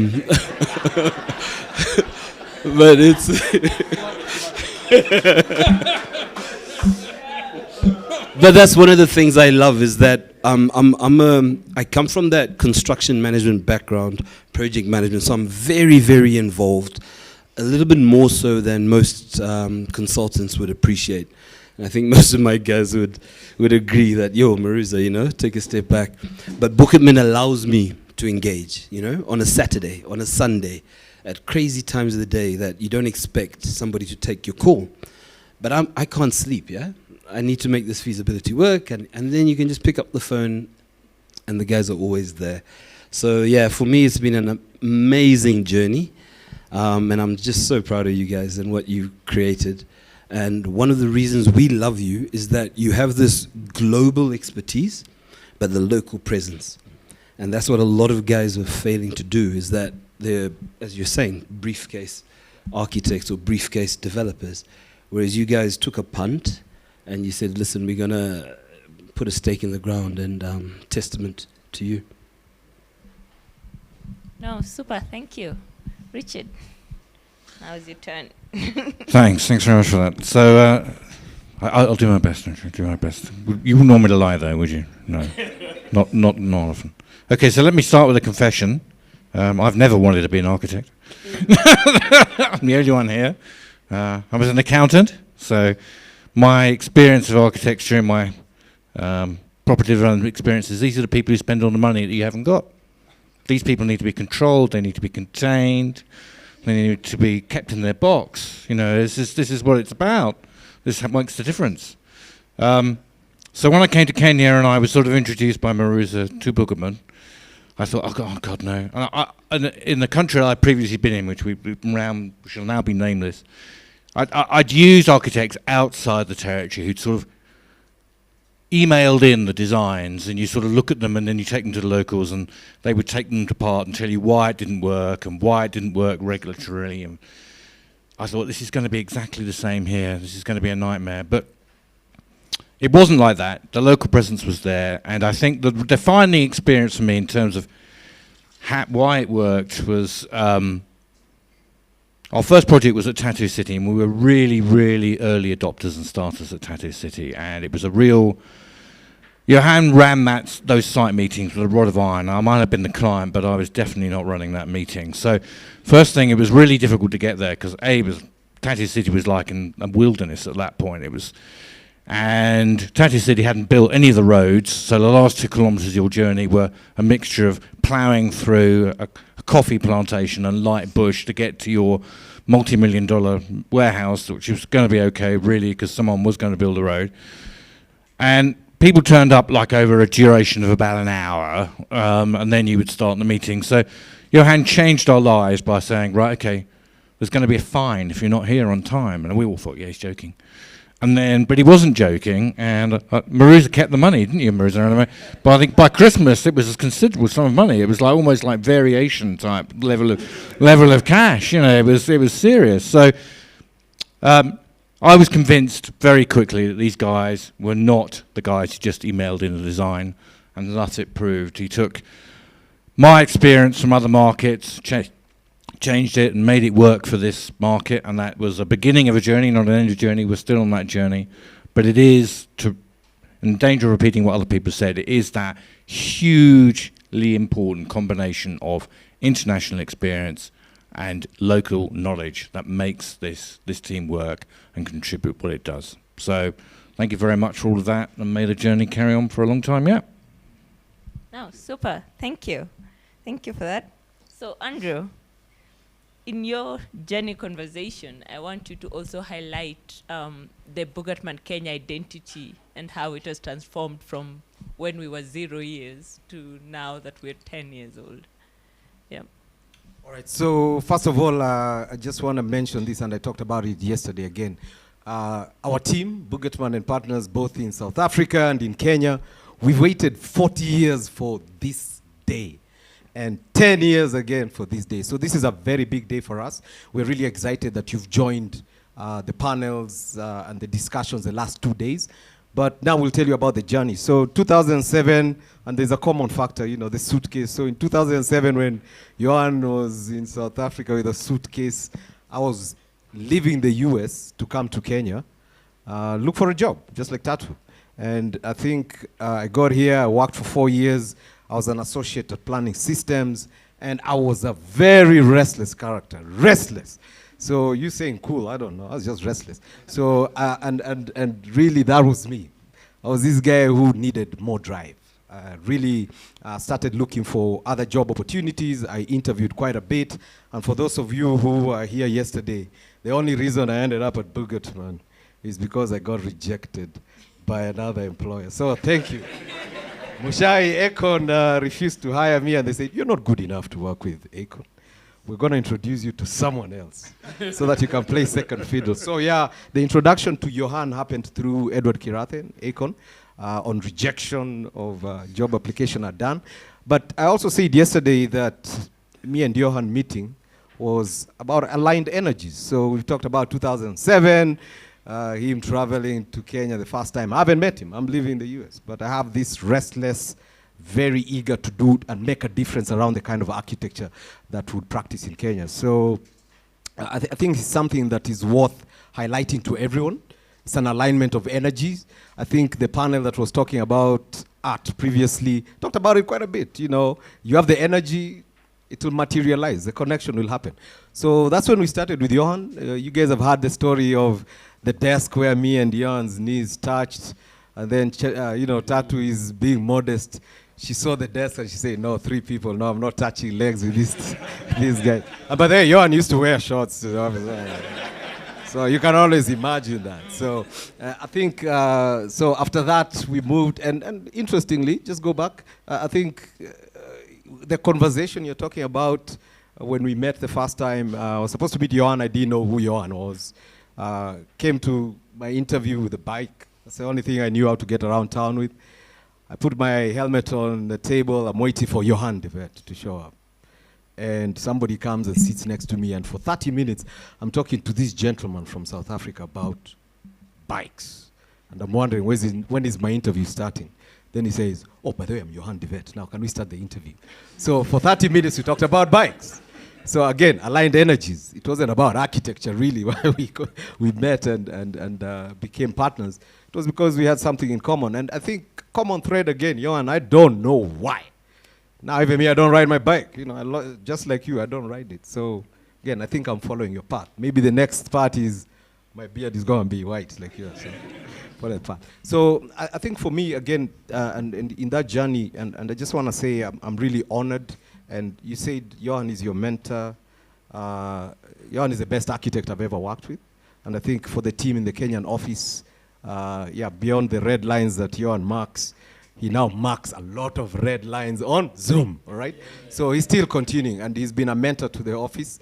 it's... But that's one of the things I love, is that I come from that construction management background, project management, so I'm very, very involved, a little bit more so than most consultants would appreciate. And I think most of my guys would agree that, Maruza, take a step back. But Boogertman allows me to engage, on a Saturday, on a Sunday, at crazy times of the day that you don't expect somebody to take your call. But I can't sleep, I need to make this feasibility work, and then you can just pick up the phone, and the guys are always there. So yeah, for me, it's been an amazing journey. And I'm just so proud of you guys and what you created. And one of the reasons we love you is that you have this global expertise, but the local presence. And that's what a lot of guys are failing to do, is that they're, as you're saying, briefcase architects or briefcase developers. Whereas you guys took a punt and you said, listen, we're going to put a stake in the ground, and testament to you. No, super, thank you. Richard, now is your turn. Thanks very much for that. So I'll do my best. I'll do my best. You wouldn't want me to lie, though, would you? No, not often. Okay, so let me start with a confession. I've never wanted to be an architect. I'm the only one here. I was an accountant, so my experience of architecture and my property development experiences, these are the people who spend all the money that you haven't got. These people need to be controlled, they need to be contained, they need to be kept in their box. You know, this is what it's about. This makes the difference. So when I came to Kenya and I was sort of introduced by Maruza to Boogertman, I thought, oh God, no. And in the country I'd previously been in, which we shall now be nameless, I'd used architects outside the territory who'd sort of emailed in the designs, and you sort of look at them and then you take them to the locals and they would take them apart and tell you why it didn't work and why it didn't work regulatorily. And I thought, this is going to be exactly the same here. This is going to be a nightmare. But it wasn't like that. The local presence was there, and I think the defining experience for me in terms of why it worked was our first project was at Tattoo City, and we were really, really early adopters and starters at Tattoo City, and it was a real... Johan ran those site meetings with a rod of iron. I might have been the client, but I was definitely not running that meeting. So first thing, it was really difficult to get there, because Tattoo City was like in a wilderness at that point. And Tattoo City hadn't built any of the roads, so the last 2 kilometres of your journey were a mixture of ploughing through a coffee plantation and light bush to get to your multi-million-dollar warehouse, which was going to be okay, really, because someone was going to build a road. And people turned up like over a duration of about an hour, and then you would start the meeting. So Johan changed our lives by saying, right, okay, there's going to be a fine if you're not here on time. And we all thought, yeah, he's joking. And then, but he wasn't joking, and Maruza kept the money, didn't you, Maruza? But I think by Christmas it was a considerable sum of money. It was like almost like variation type level of cash. You know, it was serious. So I was convinced very quickly that these guys were not the guys who just emailed in the design, and thus it proved. He took my experience from other markets, changed it and made it work for this market, and that was a beginning of a journey, not an end of a journey. We're still on that journey, but it is, in danger of repeating what other people said, it is that hugely important combination of international experience and local knowledge that makes this team work and contribute what it does. So thank you very much for all of that, and may the journey carry on for a long time, yeah. No, super, thank you. Thank you for that. So Andrew, in your journey conversation, I want you to also highlight the Boogertman Kenya identity and how it has transformed from when we were 0 years to now that we're 10 years old. Yeah. All right, so first of all, I just want to mention this, and I talked about it yesterday again. Our team, Boogertman and Partners, both in South Africa and in Kenya, we've waited 40 years for this day. And 10 years again for this day. So this is a very big day for us. We're really excited that you've joined the panels and the discussions the last 2 days. But now we'll tell you about the journey. So 2007, and there's a common factor, you know, the suitcase. So in 2007, when Johan was in South Africa with a suitcase, I was leaving the US to come to Kenya, look for a job, just like Tattoo. And I think I got here, I worked for 4 years. I was an associate at Planning Systems, and I was a very restless character, restless. So you saying cool, I don't know, I was just restless. So, and really that was me. I was this guy who needed more drive. Really started looking for other job opportunities. I interviewed quite a bit. And for those of you who were here yesterday, the only reason I ended up at Boogertman is because I got rejected by another employer. So thank you. Mushai, Akon refused to hire me, and they said, "You're not good enough to work with Akon. We're going to introduce you to someone else so that you can play second fiddle." So yeah, the introduction to Johan happened through Edward Kirathen, Akon, on rejection of job application I'd done. But I also said yesterday that me and Johan meeting was about aligned energies. So we talked about 2007, him traveling to Kenya the first time. I haven't met him. I'm living in the US. But I have this restless, very eager to do and make a difference around the kind of architecture that would practice in Kenya. So I think it's something that is worth highlighting to everyone. It's an alignment of energies. I think the panel that was talking about art previously talked about it quite a bit. You know, you have the energy, it will materialize, the connection will happen. So that's when we started with Johan. You guys have heard the story of the desk where me and Johan's knees touched, and then Tatu is being modest. She saw the desk and she said, "No, 3 people. No, I'm not touching legs with this guy." But then Johan used to wear shorts. So you can always imagine that. So I think, so after that we moved, and interestingly, just go back, I think the conversation you're talking about when we met the first time, I was supposed to meet Johan, I didn't know who Johan was. Came to my interview with a bike. That's the only thing I knew how to get around town with. I put my helmet on the table, I'm waiting for Johan de Vet to show up. And somebody comes and sits next to me, and for 30 minutes, I'm talking to this gentleman from South Africa about bikes. And I'm wondering, when is my interview starting? Then he says, "Oh, by the way, I'm Johan de Vet. Now, can we start the interview?" So for 30 minutes, we talked about bikes. So again, aligned energies. It wasn't about architecture, really, why we met and became partners. It was because we had something in common. And I think common thread again, Johan, I don't know why. Now, even me, I don't ride my bike. You know, just like you, I don't ride it. So, again, I think I'm following your path. Maybe the next part is my beard is going to be white, like yours. So, follow that path. So, I think for me, again, and in that journey, and I just want to say I'm really honored. And you said Johan is your mentor. Johan is the best architect I've ever worked with. And I think for the team in the Kenyan office, beyond the red lines that Johan marks, he now marks a lot of red lines on Zoom, all right? So he's still continuing, and he's been a mentor to the office,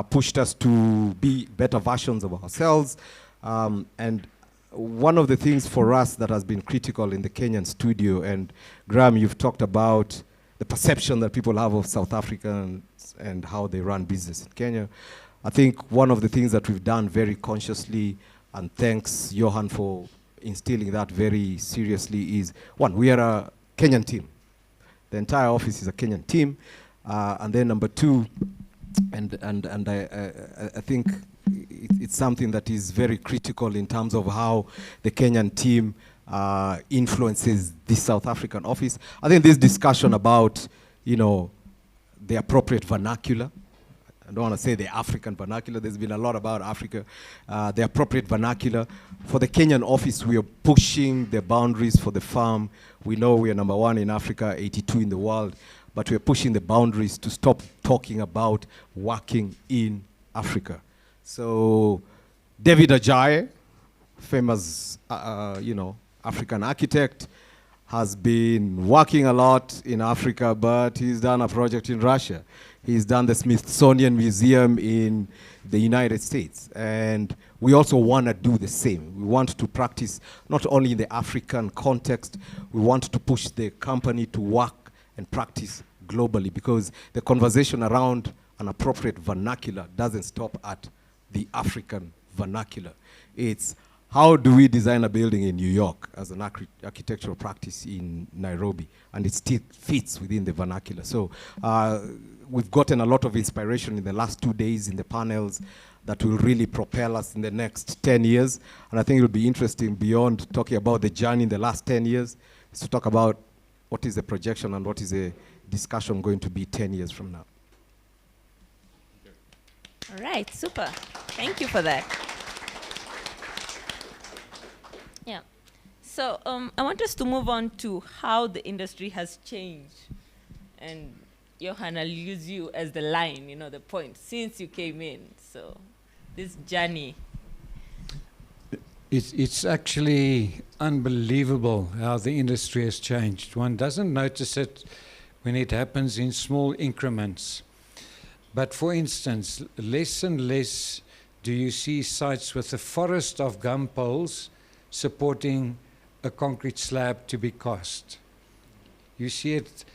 pushed us to be better versions of ourselves. And one of the things for us that has been critical in the Kenyan studio, and Graham, you've talked about the perception that people have of South Africans and how they run business in Kenya. I think one of the things that we've done very consciously, and thanks Johan for instilling that very seriously, is one, we are a Kenyan team. The entire office is a Kenyan team. And then number two, and I think it's something that is very critical in terms of how the Kenyan team influences the South African office. I think this discussion about, the appropriate vernacular, I don't want to say the African vernacular, there's been a lot about Africa, the appropriate vernacular. For the Kenyan office, we are pushing the boundaries for the farm. We know we are number 1 in Africa, 82 in the world, but we're pushing the boundaries to stop talking about working in Africa. So David Ajayi, famous, African architect, has been working a lot in Africa, but he's done a project in Russia. He's done the Smithsonian Museum in the United States. And we also want to do the same. We want to practice not only in the African context, we want to push the company to work and practice globally, because the conversation around an appropriate vernacular doesn't stop at the African vernacular. It's how do we design a building in New York as an architectural practice in Nairobi, and it still fits within the vernacular. So we've gotten a lot of inspiration in the last 2 days in the panels that will really propel us in the next 10 years. And I think it'll be interesting, beyond talking about the journey in the last 10 years, is to talk about what is the projection and what is the discussion going to be 10 years from now. All right, super. Thank you for that. Yeah. So I want us to move on to how the industry has changed. And Johan, I'll use you as the line, the point, since you came in. So this journey. It's actually unbelievable how the industry has changed. One doesn't notice it when it happens in small increments. But for instance, less and less do you see sites with a forest of gum poles supporting a concrete slab to be cast. You see it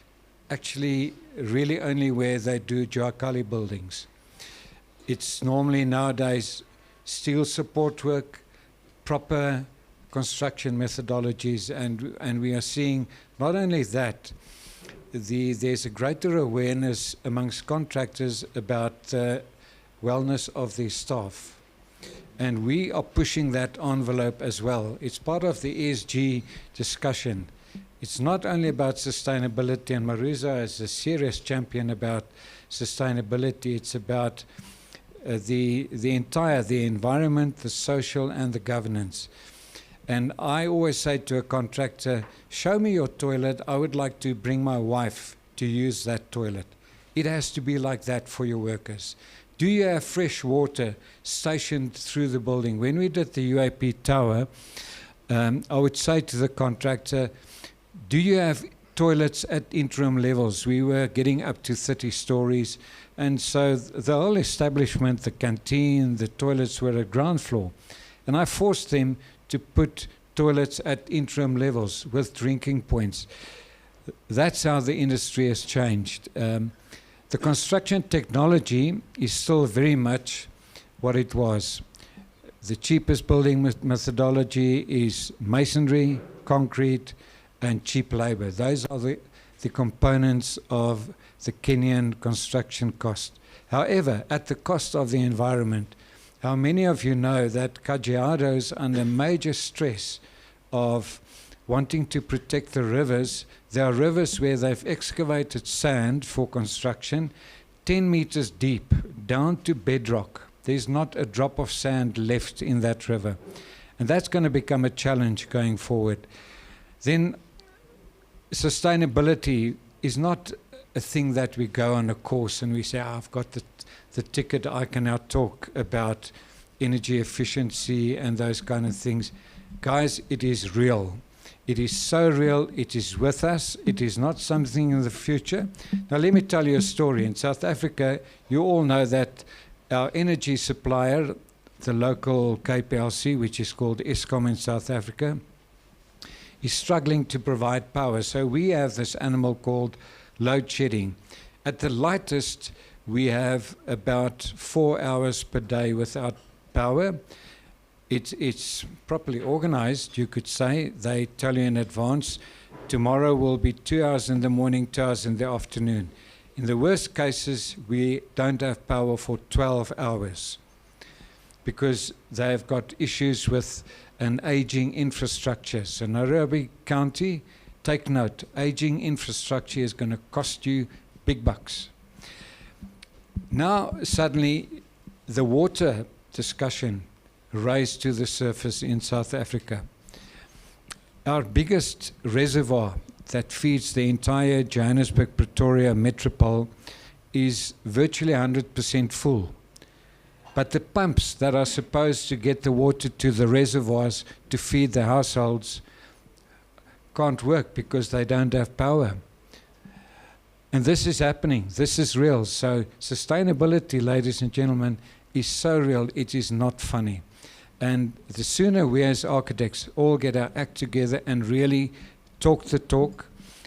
actually really only where they do Joakali buildings. It's normally nowadays steel support work, proper construction methodologies, and we are seeing not only that, there's a greater awareness amongst contractors about the wellness of their staff. And we are pushing that envelope as well. It's part of the ESG discussion. It's not only about sustainability, and Maruza is a serious champion about sustainability. It's about the environment, the social, and the governance. And I always say to a contractor, show me your toilet. I would like to bring my wife to use that toilet. It has to be like that for your workers. Do you have fresh water stationed through the building? When we did the UAP tower, I would say to the contractor, do you have toilets at interim levels? We were getting up to 30 stories. And so the whole establishment, the canteen, the toilets were at ground floor. And I forced them to put toilets at interim levels with drinking points. That's how the industry has changed. The construction technology is still very much what it was. The cheapest building methodology is masonry, concrete, and cheap labor. Those are the components of the Kenyan construction cost. However, at the cost of the environment, how many of you know that Kajiado is under major stress of wanting to protect the rivers? There are rivers where they've excavated sand for construction 10 meters deep, down to bedrock. There's not a drop of sand left in that river. And that's going to become a challenge going forward. Then sustainability is not a thing that we go on a course and we say, I've got the ticket, I can now talk about energy efficiency and those kind of things. Guys, it is real. It is so real, it is with us, it is not something in the future. Now let me tell you a story. In South Africa, you all know that our energy supplier, the local KPLC, which is called Eskom in South Africa, is struggling to provide power. So we have this animal called load shedding. At the lightest, we have about 4 hours per day without power. It's properly organized, you could say. They tell you in advance, tomorrow will be 2 hours in the morning, 2 hours in the afternoon. In the worst cases, we don't have power for 12 hours because they've got issues with an aging infrastructure. So Nairobi County, take note, aging infrastructure is going to cost you big bucks. Now, suddenly, the water discussion raised to the surface in South Africa. Our biggest reservoir that feeds the entire Johannesburg, Pretoria metropole is virtually 100% full. But the pumps that are supposed to get the water to the reservoirs to feed the households can't work because they don't have power. And this is happening. This is real. So sustainability, ladies and gentlemen, is so real, it is not funny. And the sooner we as architects all get our act together and really talk the talk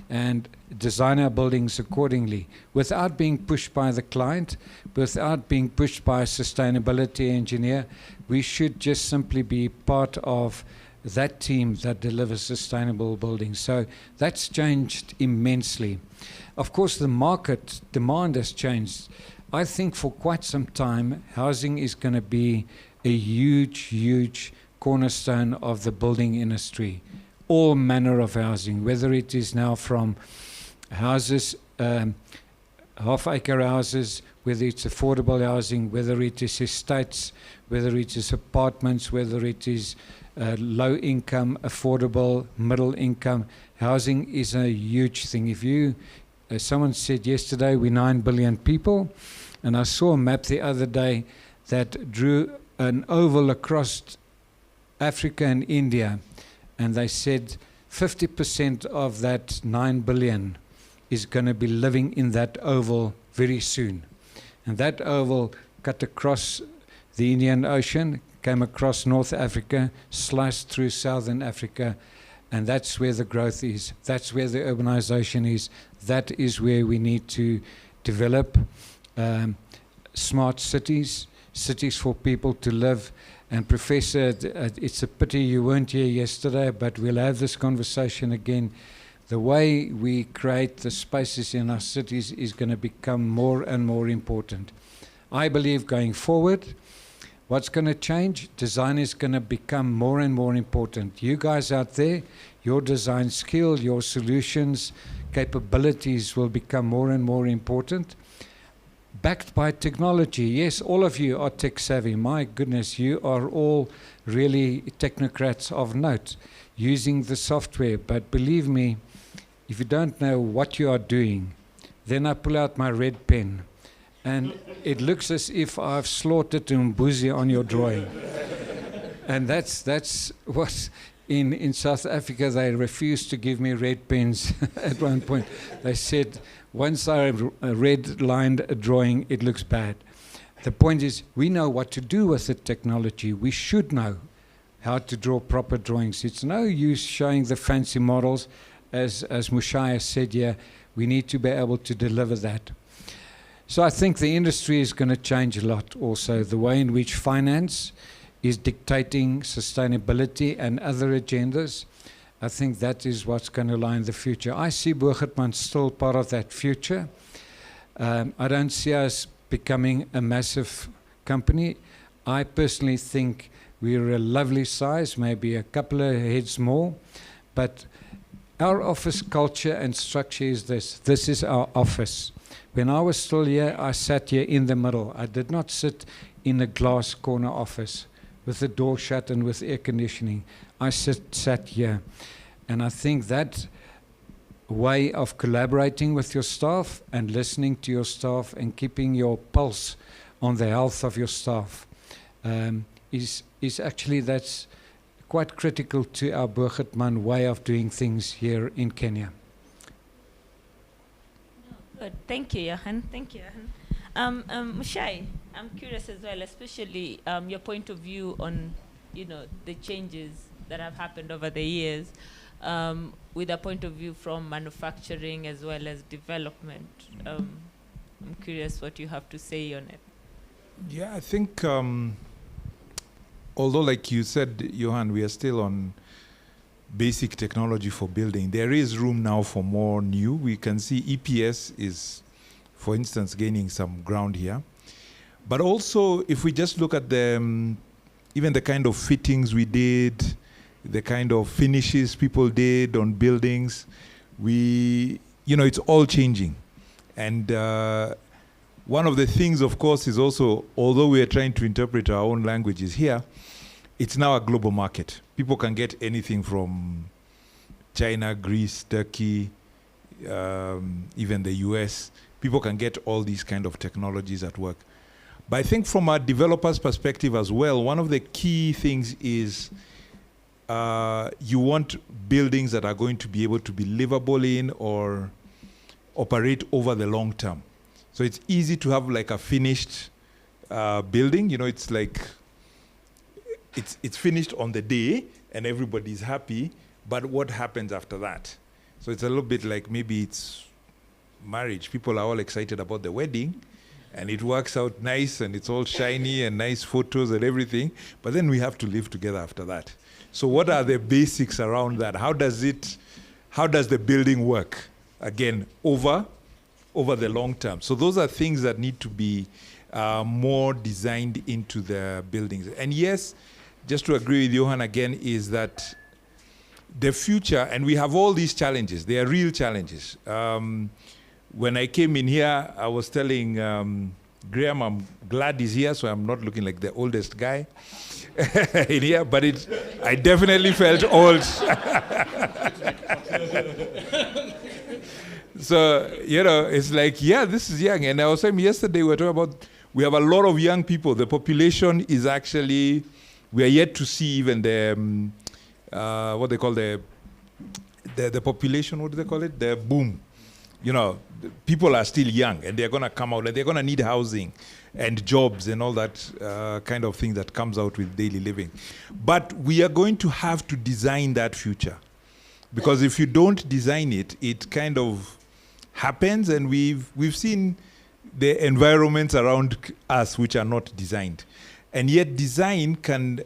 and design our buildings accordingly, without being pushed by the client, without being pushed by a sustainability engineer, we should just simply be part of that team that delivers sustainable buildings. So that's changed immensely. Of course, the market demand has changed. I think for quite some time, housing is going to be a huge, huge cornerstone of the building industry. All manner of housing, whether it is now from houses, half-acre houses, whether it's affordable housing, whether it is estates, whether it is apartments, whether it is low income, affordable, middle income. Housing is a huge thing. If you, someone said yesterday, we're 9 billion people, and I saw a map the other day that drew an oval across Africa and India, and they said 50% of that 9 billion is going to be living in that oval very soon. And that oval cut across the Indian Ocean, came across North Africa, sliced through Southern Africa, and that's where the growth is. That's where the urbanization is. That is where we need to develop smart cities, cities for people to live. And Professor, it's a pity you weren't here yesterday, but we'll have this conversation again. The way we create the spaces in our cities is going to become more and more important. I believe going forward, what's going to change? Design is going to become more and more important. You guys out there, your design skill, your solutions, capabilities will become more and more important. Backed by technology. Yes, all of you are tech savvy. My goodness, you are all really technocrats of note using the software. But believe me, if you don't know what you are doing, then I pull out my red pen and it looks as if I've slaughtered Mbuzi on your drawing. And that's what in South Africa they refused to give me red pens at one point. They said, once I red-lined a drawing, it looks bad. The point is, we know what to do with the technology. We should know how to draw proper drawings. It's no use showing the fancy models. As Mushaya said here, we need to be able to deliver that. So I think the industry is going to change a lot also. The way in which finance is dictating sustainability and other agendas, I think that is what's going to lie in the future. I see Boogertman still part of that future. I don't see us becoming a massive company. I personally think we're a lovely size, maybe a couple of heads more, but our office culture and structure is this. This is our office. When I was still here, I sat here in the middle. I did not sit in a glass corner office with the door shut and with air conditioning. I sat here. And I think that way of collaborating with your staff and listening to your staff and keeping your pulse on the health of your staff is actually, that's quite critical to our Boogertman way of doing things here in Kenya. Good. Thank you, Johan. Thank you, Johan. Mushai, I'm curious as well, especially your point of view on, the changes that have happened over the years, with a point of view from manufacturing as well as development. I'm curious what you have to say on it. Yeah, I think, although like you said, Johan, we are still on basic technology for building, there is room now for more new. We can see EPS is, for instance, gaining some ground here. But also, if we just look at even the kind of fittings we did, the kind of finishes people did on buildings, it's all changing. And one of the things, of course, is also, although we are trying to interpret our own languages here, it's now a global market. People can get anything from China, Greece, Turkey, even the US. People can get all these kind of technologies at work. But I think from a developer's perspective as well, one of the key things is you want buildings that are going to be able to be livable in or operate over the long term. So it's easy to have like a finished building. It's like it's finished on the day and everybody's happy, but what happens after that? So it's a little bit like maybe it's marriage. People are all excited about the wedding and it works out nice and it's all shiny and nice photos and everything, but then we have to live together after that. So what are the basics around that? How does the building work? Again, over the long term. So those are things that need to be more designed into the buildings. And yes, just to agree with Johan again, is that the future, and we have all these challenges, they are real challenges. When I came in here, I was telling Graham, I'm glad he's here, so I'm not looking like the oldest guy in here, but I definitely felt old. So, it's like, yeah, this is young. And I was saying yesterday, we were talking about, we have a lot of young people. The population is actually We are yet to see even the, what they call the population, what do they call it? The boom. You know, people are still young and they're going to come out and they're going to need housing and jobs and all that kind of thing that comes out with daily living. But we are going to have to design that future. Because if you don't design it, it kind of happens, and we've seen the environments around us which are not designed. And yet design can,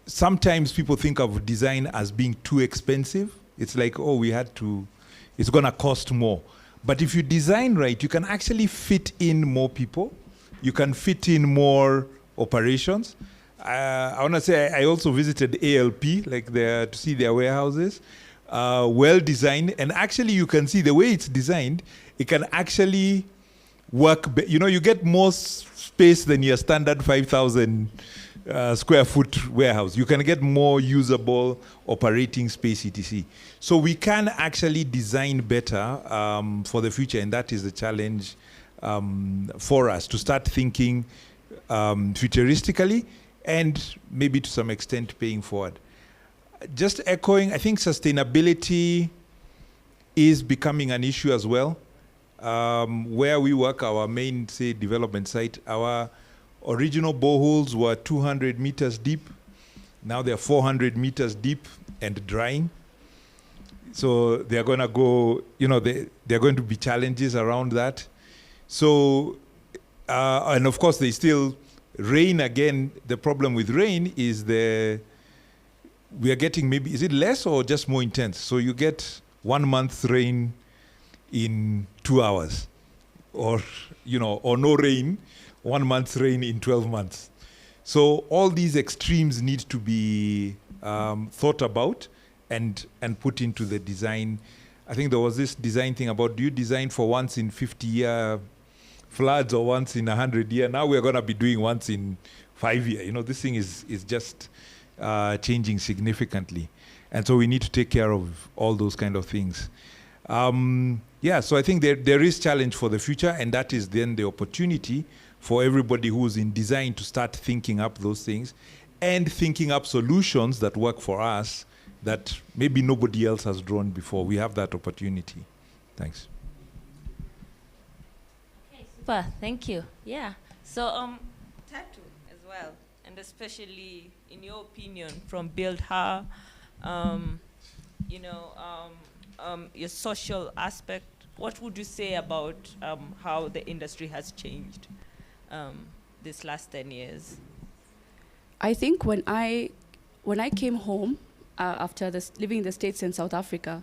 sometimes people think of design as being too expensive. It's like, oh, it's going to cost more. But if you design right, you can actually fit in more people. You can fit in more operations. I want to say I also visited ALP, like to see their warehouses, well designed. And actually you can see the way it's designed, it can actually work. You know, you get more space than your standard 5,000 square foot warehouse. You can get more usable operating space, etc. So we can actually design better for the future, and that is the challenge for us, to start thinking futuristically and maybe to some extent paying forward. Just echoing, I think sustainability is becoming an issue as well. Where we work, our main, say, development site, our original boreholes were 200 meters deep. Now they're 400 meters deep and drying. So they're going to go, you know, there are going to be challenges around that. So, and of course, they still rain again. The problem with rain is we are getting maybe, is it less or just more intense? So you get 1 month's rain in 2 hours, or, you know, or no rain, 1 month's rain in 12 months. So all these extremes need to be thought about and put into the design. I think there was this design thing about, do you design for once in 50-year floods or once in 100-year? Now we're going to be doing once in 5-year. You know, this thing is just changing significantly. And so we need to take care of all those kind of things. Yeah, so I think there is challenge for the future, and that is then the opportunity for everybody who's in design to start thinking up those things and thinking up solutions that work for us that maybe nobody else has drawn before. We have that opportunity. Thanks. Okay, super. Thank you. Yeah. So, Tatu as well, and especially in your opinion, from Build Her, you know, your social aspect, what would you say about how the industry has changed this last 10 years? I think when I came home after living in the States and South Africa,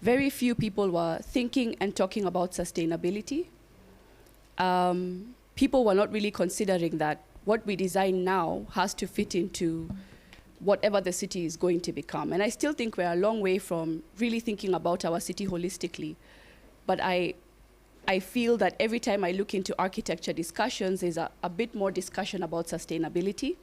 very few people were thinking and talking about sustainability. People were not really considering that what we design now has to fit into whatever the city is going to become. And I still think we're a long way from really thinking about our city holistically. But I feel that every time I look into architecture discussions, there's a bit more discussion about sustainability.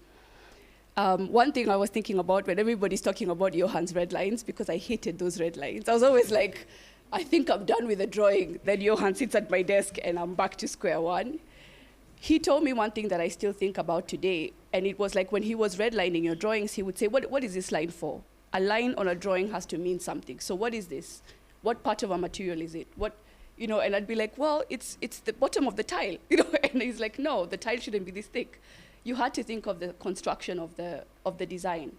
One thing I was thinking about when everybody's talking about Johan's red lines, because I hated those red lines. I was always like, I think I'm done with the drawing. Then Johan sits at my desk and I'm back to square one. He told me one thing that I still think about today, and it was like when he was redlining your drawings, he would say, what is this line for? A line on a drawing has to mean something. So what is this? What part of a material is it? What, you know, and I'd be like, well, it's the bottom of the tile, you know, and he's like, no, the tile shouldn't be this thick. You had to think of the construction of the design.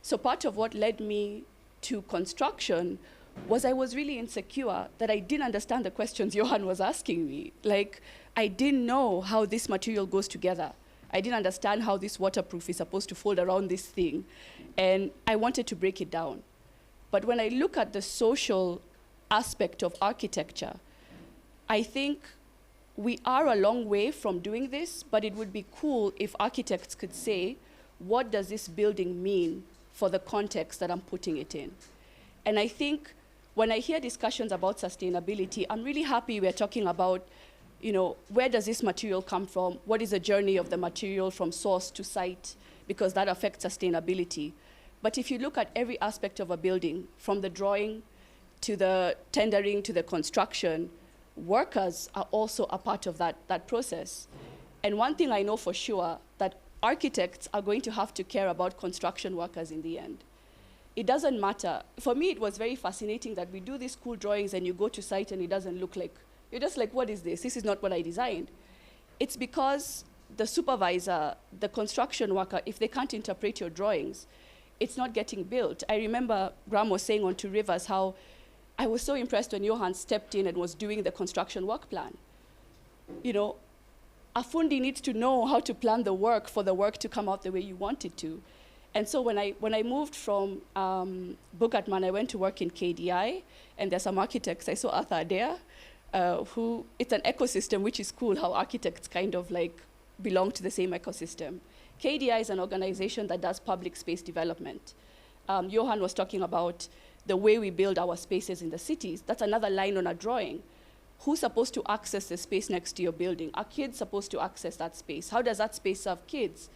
So part of what led me to construction was I was really insecure that I didn't understand the questions Johan was asking me. Like, I didn't know how this material goes together. I didn't understand how this waterproof is supposed to fold around this thing. And I wanted to break it down. But when I look at the social aspect of architecture, I think we are a long way from doing this, but it would be cool if architects could say, what does this building mean for the context that I'm putting it in? And I think when I hear discussions about sustainability, I'm really happy we're talking about, you know, where does this material come from? What is the journey of the material from source to site? Because that affects sustainability. But if you look at every aspect of a building, from the drawing to the tendering to the construction, workers are also a part of that process. And one thing I know for sure, that architects are going to have to care about construction workers in the end. It doesn't matter. For me, it was very fascinating that we do these cool drawings and you go to site and it doesn't look like, you're just like, what is this? This is not what I designed. It's because the supervisor, the construction worker, if they can't interpret your drawings, it's not getting built. I remember Graham was saying on Two Rivers how I was so impressed when Johan stepped in and was doing the construction work plan. You know, a fundi needs to know how to plan the work for the work to come out the way you want it to. And so when I moved from Boogertman, I went to work in KDI, and there's some architects. I saw Arthur there, who, it's an ecosystem, which is cool, how architects kind of like belong to the same ecosystem. KDI is an organization that does public space development. Johan was talking about the way we build our spaces in the cities. That's another line on a drawing. Who's supposed to access the space next to your building? Are kids supposed to access that space? How does that space serve kids?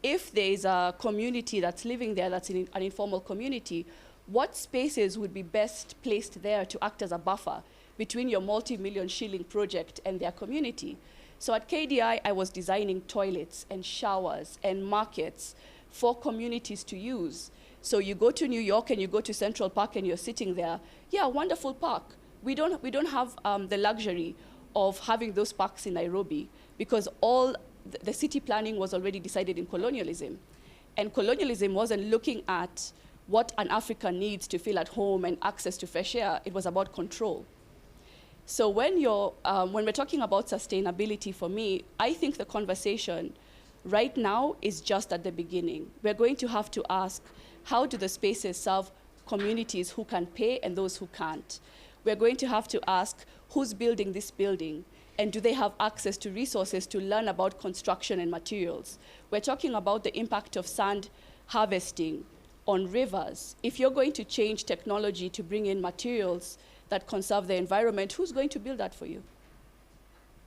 If there is a community that's living there, that's an informal community, what spaces would be best placed there to act as a buffer between your multi-million shilling project and their community? So at KDI, I was designing toilets and showers and markets for communities to use. So you go to New York and you go to Central Park and you're sitting there. Yeah, wonderful park. We don't have the luxury of having those parks in Nairobi because all the city planning was already decided in colonialism. And colonialism wasn't looking at what an African needs to feel at home and access to fresh air. It was about control. So when we're talking about sustainability, for me, I think the conversation right now is just at the beginning. We're going to have to ask, how do the spaces serve communities who can pay and those who can't? We're going to have to ask, who's building this building? And do they have access to resources to learn about construction and materials? We're talking about the impact of sand harvesting on rivers. If you're going to change technology to bring in materials that conserve the environment, who's going to build that for you?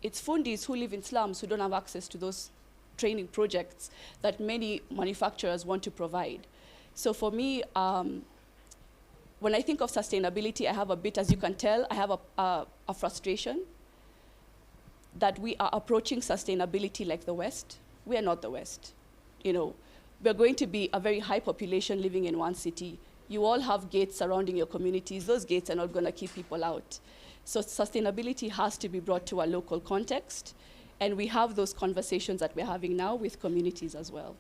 It's fundis who live in slums who don't have access to those training projects that many manufacturers want to provide. So for me, when I think of sustainability, I have a bit, as you can tell, I have a frustration that we are approaching sustainability like the West. We are not the West. You know, we're going to be a very high population living in one city. You all have gates surrounding your communities. Those gates are not going to keep people out. So sustainability has to be brought to a local context, and we have those conversations that we're having now with communities as well.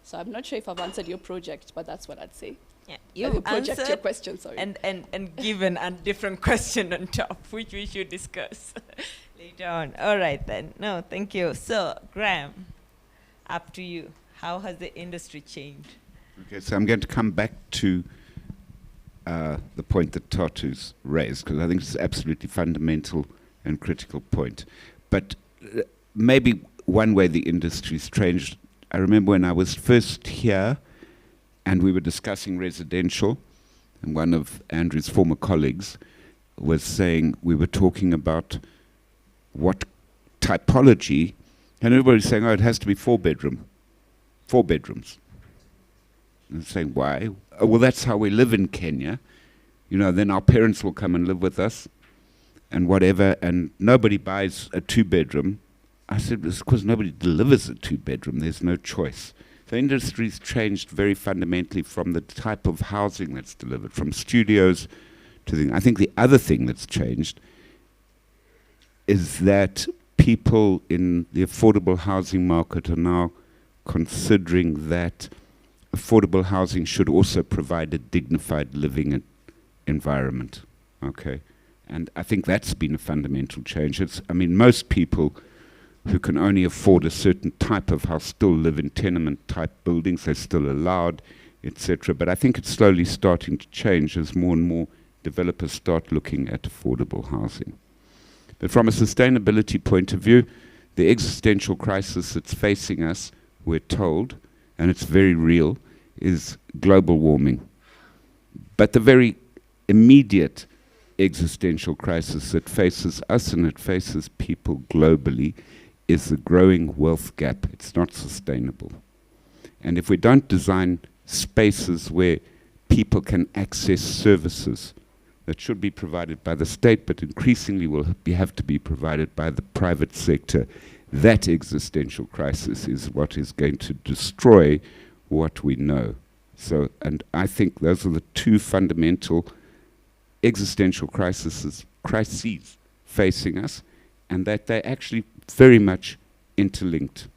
So I'm not sure if I've answered your project, but that's what I'd say. Yeah, you project your question, sorry. And given a different question on top, which we should discuss later on. All right then. No, thank you. So, Graham, up to you. How has the industry changed? Okay, so I'm going to come back to the point that Tatu's raised, because I think it's absolutely fundamental and critical point. But maybe one way the industry's changed, I remember when I was first here and we were discussing residential, and one of Andrew's former colleagues was saying, we were talking about what typology, and everybody's saying, oh, it has to be 4-bedroom, 4 bedrooms. And I'm saying, why? Oh, well, that's how we live in Kenya. You know, then our parents will come and live with us and whatever, and nobody buys a 2-bedroom. I said, it's because nobody delivers a 2-bedroom. There's no choice. The industry's changed very fundamentally from the type of housing that's delivered, from studios to the... I think the other thing that's changed is that people in the affordable housing market are now considering that affordable housing should also provide a dignified living environment. Okay, and I think that's been a fundamental change. I mean, most people who can only afford a certain type of house still live in tenement-type buildings. They're still allowed, etc. But I think it's slowly starting to change as more and more developers start looking at affordable housing. But from a sustainability point of view, the existential crisis that's facing us, we're told, and it's very real, is global warming. But the very immediate existential crisis that faces us and it faces people globally is the growing wealth gap. It's not sustainable. And if we don't design spaces where people can access services that should be provided by the state, but increasingly will have to be provided by the private sector, that existential crisis is what is going to destroy what we know. So, and I think those are the two fundamental existential crises facing us, and that they're actually very much interlinked.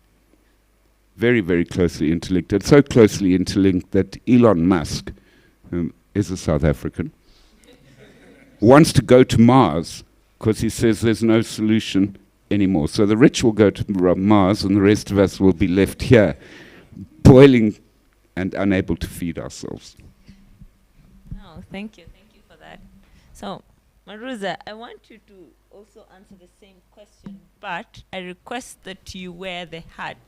Very, very closely interlinked. And so closely interlinked that Elon Musk, who is a South African, wants to go to Mars because he says there's no solution anymore. So the rich will go to Mars and the rest of us will be left here, boiling and unable to feed ourselves. Oh, thank you for that. So, Maruza, I want you to also answer the same question, but I request that you wear the hat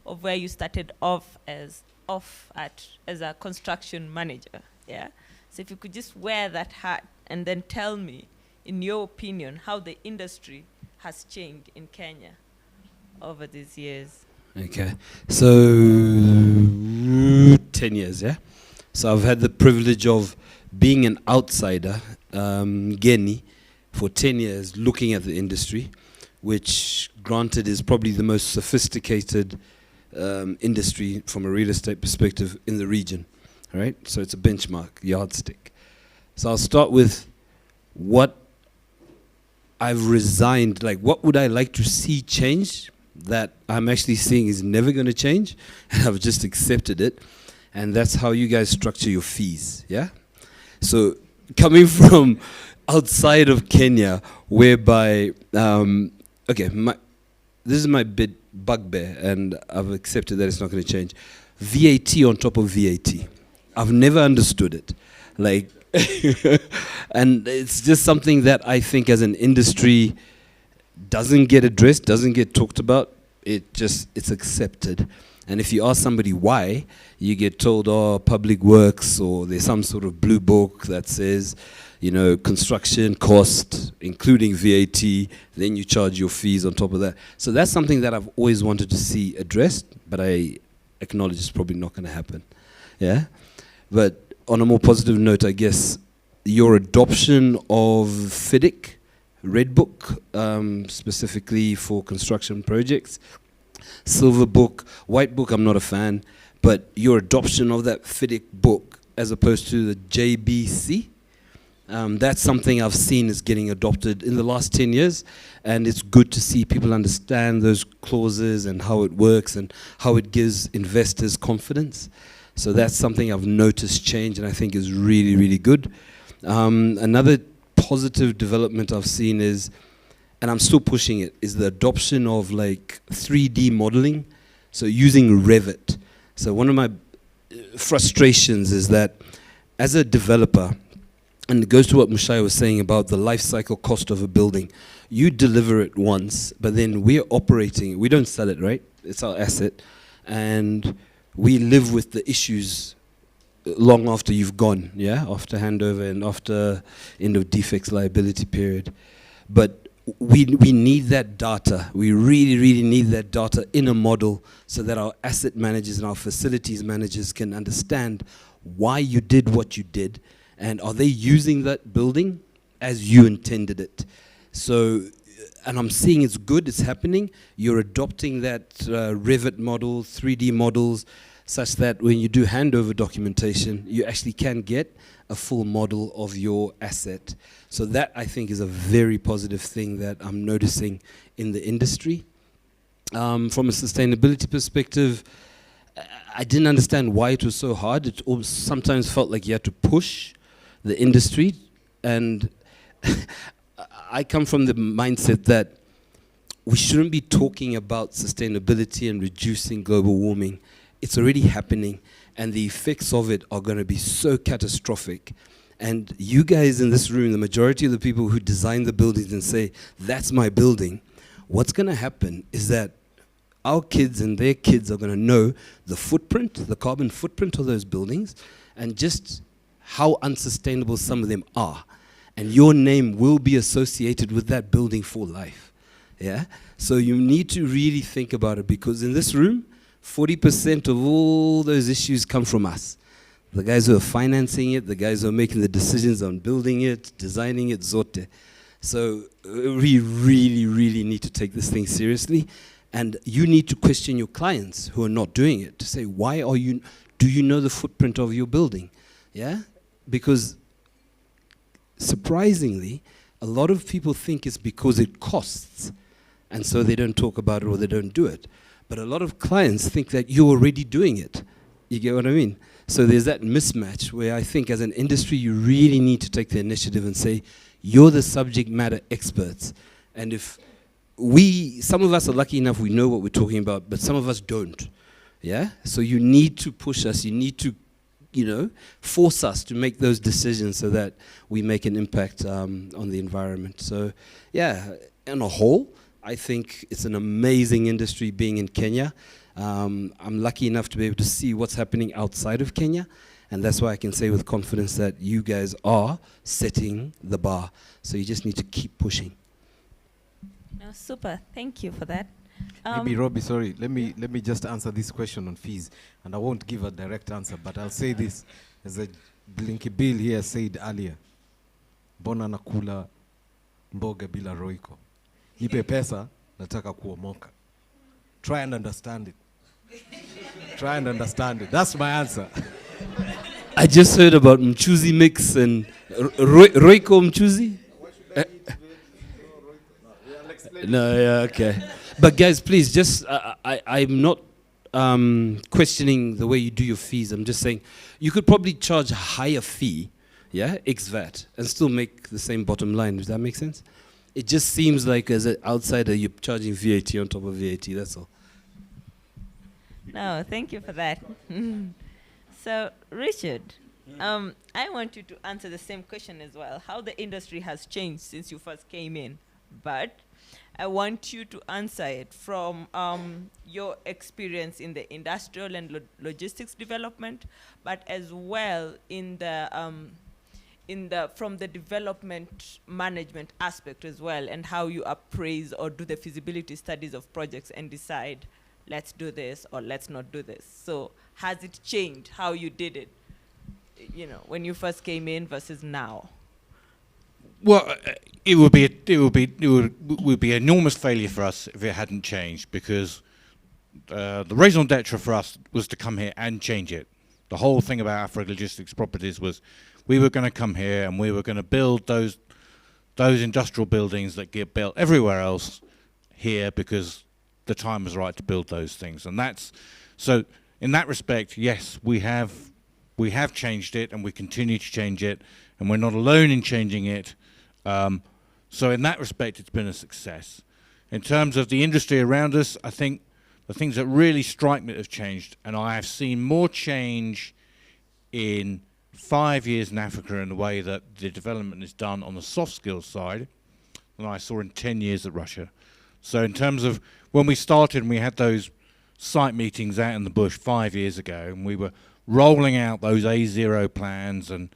of where you started off as a construction manager. Yeah. So if you could just wear that hat and then tell me, in your opinion, how the industry has changed in Kenya over these years. Okay, so 10 years, yeah? So I've had the privilege of being an outsider, Geni, for 10 years, looking at the industry, which granted is probably the most sophisticated industry from a real estate perspective in the region, right? So it's a benchmark, yardstick. So I'll start with what I've resigned, like what would I like to see change that I'm actually seeing is never going to change, and I've just accepted it, and that's how you guys structure your fees, yeah? So coming from outside of Kenya, whereby, okay, this is my bugbear, and I've accepted that it's not going to change. VAT on top of VAT. I've never understood it. Like, and it's just something that I think as an industry doesn't get addressed, doesn't get talked about. It's accepted. And if you ask somebody why, you get told, oh, public works, or there's some sort of blue book that says, you know, construction cost, including VAT, then you charge your fees on top of that. So that's something that I've always wanted to see addressed, but I acknowledge it's probably not going to happen. Yeah? But on a more positive note, I guess, your adoption of FIDIC, Red Book, specifically for construction projects, Silver Book, White Book, I'm not a fan, but your adoption of that FIDIC book as opposed to the JBC, that's something I've seen is getting adopted in the last 10 years, and it's good to see people understand those clauses and how it works and how it gives investors confidence. So that's something I've noticed change, and I think is really, really good. Another positive development I've seen is, and I'm still pushing it, is the adoption of like 3D modeling, so using Revit. So one of my frustrations is that as a developer, and it goes to what Mushai was saying about the life cycle cost of a building, you deliver it once, but then we're operating, we don't sell it, right? It's our asset, and we live with the issues long after you've gone, yeah, after handover and after end of defects liability period. But we need that data. We really, really need that data in a model so that our asset managers and our facilities managers can understand why you did what you did, and are they using that building as you intended it. So, and I'm seeing it's good, it's happening. You're adopting that Revit model, 3D models, such that when you do handover documentation, you actually can get a full model of your asset. So that, I think, is a very positive thing that I'm noticing in the industry. From a sustainability perspective, I didn't understand why it was so hard. It sometimes felt like you had to push the industry. And I come from the mindset that we shouldn't be talking about sustainability and reducing global warming. It's already happening, and the effects of it are going to be so catastrophic. And you guys in this room, the majority of the people who design the buildings and say, that's my building, what's going to happen is that our kids and their kids are going to know the footprint, the carbon footprint of those buildings, and just how unsustainable some of them are. And your name will be associated with that building for life. Yeah? So you need to really think about it, because in this room, 40% of all those issues come from us. The guys who are financing it, the guys who are making the decisions on building it, designing it, zote. So we really, really need to take this thing seriously. And you need to question your clients who are not doing it to say, do you know the footprint of your building? Yeah? Because surprisingly, a lot of people think it's because it costs, and so they don't talk about it or they don't do it. But a lot of clients think that you're already doing it. You get what I mean? So there's that mismatch where I think as an industry you really need to take the initiative and say, you're the subject matter experts. And if some of us are lucky enough we know what we're talking about, but some of us don't. Yeah? So you need to push us, you need to, force us to make those decisions so that we make an impact on the environment. So yeah, on a whole, I think it's an amazing industry being in Kenya. I'm lucky enough to be able to see what's happening outside of Kenya, and that's why I can say with confidence that you guys are setting the bar. So you just need to keep pushing. No, super. Thank you for that. Maybe Robbie, sorry, let me just answer this question on fees, and I won't give a direct answer, but I'll say this, as a Blinky Bill here said earlier, mbona nakula mboga bila roiko? Nipe pesa, nataka kuomoka. Try and understand it. Try and understand it. That's my answer. I just heard about mchuzi mix and roiko mchuzi. No, yeah, okay. But guys, please, just I'm not questioning the way you do your fees. I'm just saying you could probably charge a higher fee, yeah, ex-VAT, and still make the same bottom line. Does that make sense? It just seems like as an outsider, you're charging VAT on top of VAT, that's all. No, thank you for that. So, Richard, I want you to answer the same question as well, how the industry has changed since you first came in. But I want you to answer it from your experience in the industrial and logistics development, but as well in the from the development management aspect as well, and how you appraise or do the feasibility studies of projects and decide, let's do this or let's not do this. So has it changed how you did it, when you first came in versus now? Well, it would be an enormous failure for us if it hadn't changed, because the raison d'etre for us was to come here and change it. The whole thing about Africa Logistics Properties was we were going to come here and we were going to build those industrial buildings that get built everywhere else here, because the time was right to build those things. And so in that respect, yes, we have changed it, and we continue to change it, and we're not alone in changing it. So in that respect, it's been a success. In terms of the industry around us, I think the things that really strike me that have changed, and I have seen more change in 5 years in Africa in the way that the development is done on the soft skills side than I saw in 10 years at Russia. So in terms of when we started and we had those site meetings out in the bush 5 years ago, and we were rolling out those A0 plans, and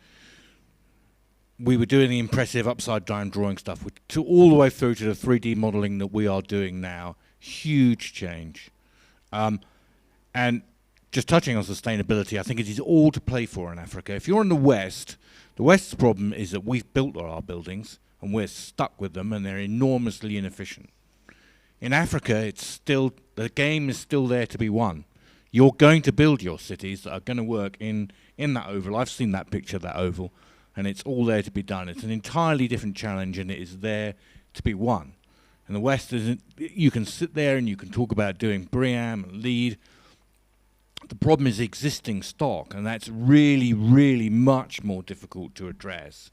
we were doing the impressive upside down drawing stuff, to all the way through to the 3D modeling that we are doing now. Huge change. And just touching on sustainability, I think it is all to play for in Africa. If you're in the West's problem is that we've built our buildings and we're stuck with them, and they're enormously inefficient. In Africa, the game is still there to be won. You're going to build your cities that are going to work in that oval. I've seen that picture of that oval, and it's all there to be done. It's an entirely different challenge, and it is there to be won. In the West, you can sit there and you can talk about doing BREEAM and LEED. The problem is existing stock, and that's really, really much more difficult to address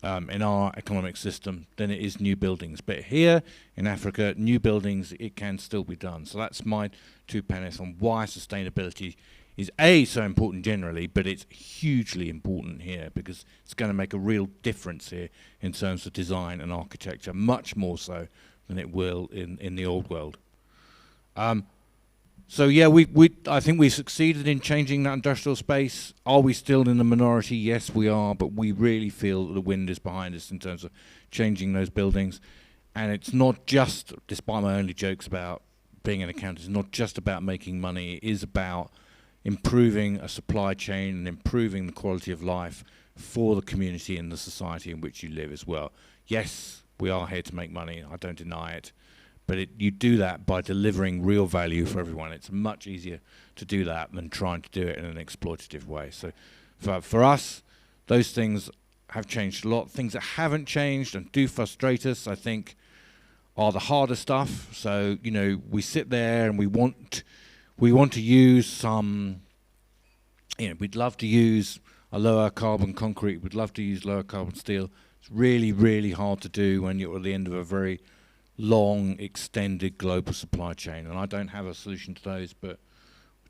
in our economic system than it is new buildings. But here in Africa, new buildings, it can still be done. So that's my 2 pennies on why sustainability is so important generally, but it's hugely important here, because it's going to make a real difference here in terms of design and architecture, much more so than it will in the old world. So yeah, I think we succeeded in changing that industrial space. Are we still in the minority? Yes, we are, but we really feel that the wind is behind us in terms of changing those buildings. And it's not just, despite my only jokes about being an accountant, it's not just about making money. It is about improving a supply chain and improving the quality of life for the community and the society in which you live as well. Yes, we are here to make money, I don't deny it, But you do that by delivering real value for everyone. It's much easier to do that than trying to do it in an exploitative way. So for us, those things have changed a lot. Things that haven't changed and do frustrate us, I think, are the harder stuff. So, you know, we sit there and we want to use some, you know, we'd love to use a lower carbon concrete, we'd love to use lower carbon steel. It's really, really hard to do when you're at the end of a very long, extended global supply chain. And I don't have a solution to those, but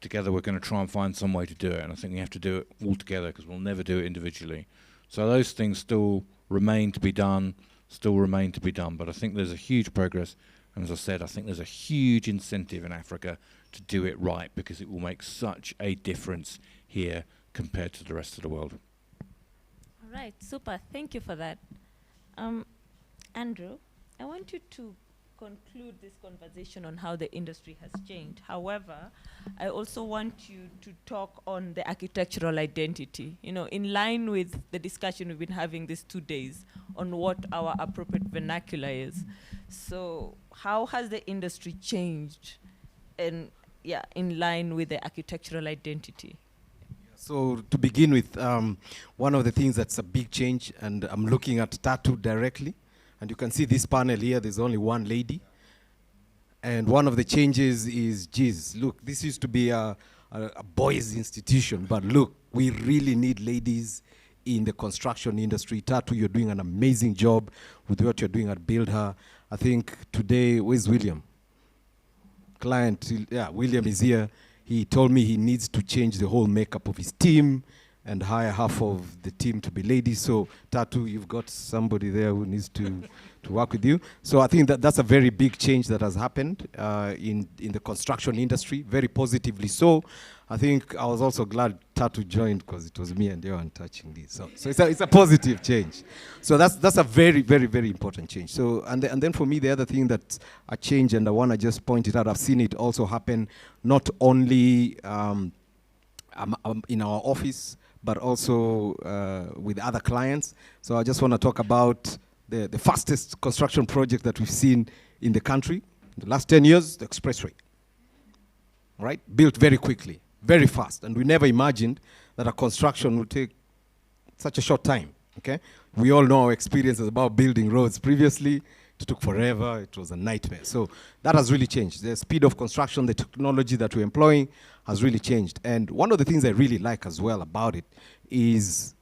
together we're going to try and find some way to do it. And I think we have to do it all together because we'll never do it individually. So those things still remain to be done, but I think there's a huge progress. And as I said, I think there's a huge incentive in Africa to do it right because it will make such a difference here compared to the rest of the world. All right, super. Thank you for that. Andrew, I want you to conclude this conversation on how the industry has changed. However, I also want you to talk on the architectural identity, you know, in line with the discussion we've been having these 2 days on what our appropriate vernacular is. So how has the industry changed in line with the architectural identity? So to begin with, one of the things that's a big change, and I'm looking at Tatu directly, and you can see this panel here, there's only one lady. And one of the changes is, geez, look, this used to be a boys' institution, but look, we really need ladies in the construction industry. Tatu, you're doing an amazing job with what you're doing at Build Her. I think today, where's William? William is here. He told me he needs to change the whole makeup of his team and hire half of the team to be ladies. So Tatu, you've got somebody there who needs to work with you. So I think that's a very big change that has happened in the construction industry, very positively so. I think I was also glad Tatu joined because it was me and Johan touching this. So it's a positive change. So that's a very, very, very important change. So and then for me, the other thing that's a change, and I want to just point it out, I've seen it also happen not only in our office, but also with other clients. So I just want to talk about the fastest construction project that we've seen in the country. In the last 10 years, the expressway, right? Built very quickly, very fast. And we never imagined that a construction would take such a short time, okay? We all know our experiences about building roads previously. It took forever, it was a nightmare. So that has really changed. The speed of construction, the technology that we're employing has really changed. And one of the things I really like as well about it is,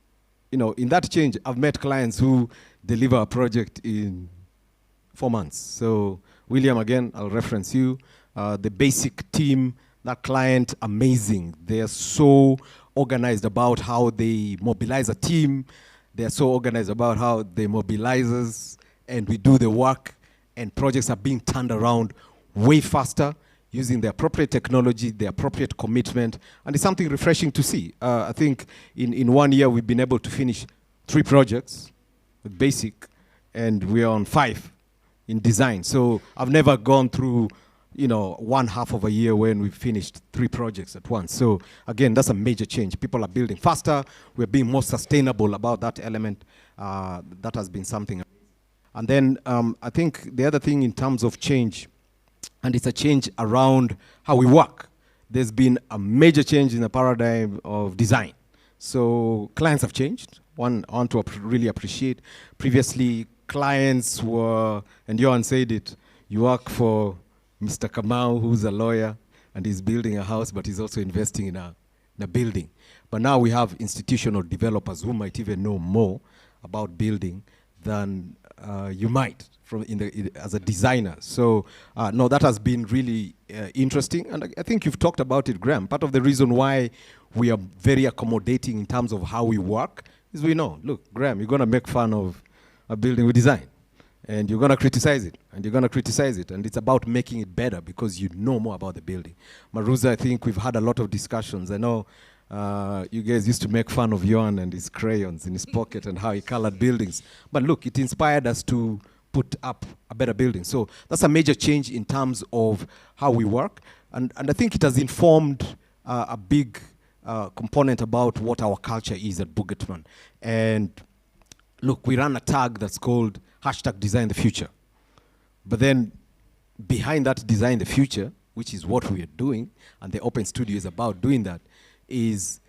you know, in that change, I've met clients who deliver a project in 4 months. So William, again, I'll reference you. The basic team, that client, amazing. They're so organized about how they mobilize a team. They're so organized about how they mobilize us, and we do the work, and projects are being turned around way faster using the appropriate technology, the appropriate commitment, and it's something refreshing to see. I think in 1 year, we've been able to finish 3 projects with basic, and we're on 5 in design. So I've never gone through, you know, 1/2 of a year when we've finished 3 projects at once. So again, that's a major change. People are building faster. We're being more sustainable about that element. That has been something. And then I think the other thing in terms of change, and it's a change around how we work. There's been a major change in the paradigm of design. So clients have changed. One, I want to really appreciate. Previously, clients were, and Johan said it, you work for Mr. Kamau, who's a lawyer, and he's building a house, but he's also investing in a building. But now we have institutional developers who might even know more about building than you might as a designer. So no, that has been really interesting, and I think you've talked about it, Graham. Part of the reason why we are very accommodating in terms of how we work is we know, look, Graham, you're going to make fun of a building we design, and you're going to criticize it, and you're going to criticize it, and it's about making it better because you know more about the building. Maruza, I think we've had a lot of discussions. I know you guys used to make fun of Johan and his crayons in his pocket and how he colored buildings. But look, it inspired us to put up a better building. So that's a major change in terms of how we work. And I think it has informed a big component about what our culture is at Boogertman. And look, we run a tag that's called #DesignTheFuture. But then behind that design the future, which is what we are doing, and the Open Studio is about doing that, is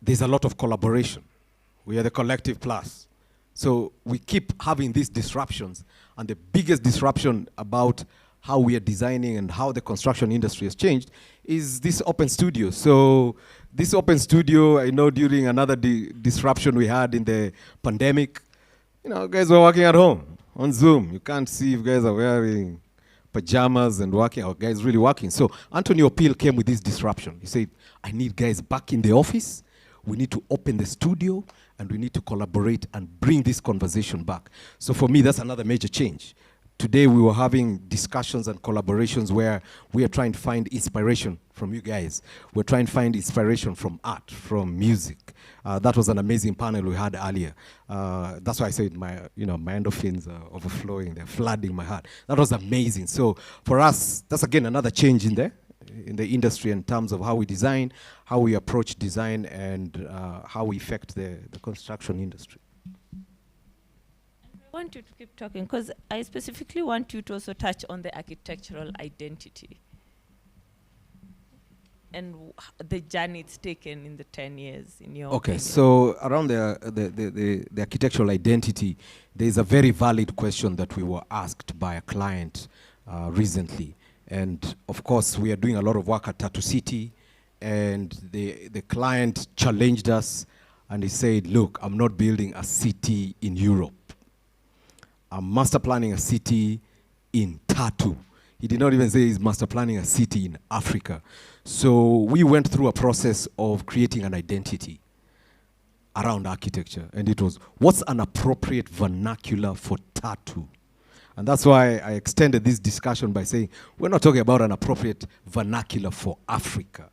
there's a lot of collaboration. We are the collective plus. So we keep having these disruptions, and the biggest disruption about how we are designing and how the construction industry has changed is this Open Studio. So this Open Studio, I know during another disruption we had in the pandemic, you know, guys were working at home on Zoom. You can't see if guys are wearing pajamas and working, or guys really working. So Anthony O'Peel came with this disruption. He said, I need guys back in the office. We need to open the studio, and we need to collaborate and bring this conversation back. So for me, that's another major change. Today we were having discussions and collaborations where we are trying to find inspiration from you guys. We're trying to find inspiration from art, from music. That was an amazing panel we had earlier. That's why I said my endorphins are overflowing, they're flooding my heart. That was amazing. So for us, that's again another change in the industry in terms of how we design, how we approach design, and how we affect the construction industry. I want you to keep talking because I specifically want you to also touch on the architectural identity and the journey it's taken in the 10 years in your opinion. So around the architectural identity, there is a very valid question that we were asked by a client recently. And of course, we are doing a lot of work at Tattoo City, and the client challenged us, and he said, look, I'm not building a city in Europe. I'm master planning a city in Tattoo. He did not even say he's master planning a city in Africa. So we went through a process of creating an identity around architecture. And it was, what's an appropriate vernacular for Tattoo? And that's why I extended this discussion by saying, we're not talking about an appropriate vernacular for Africa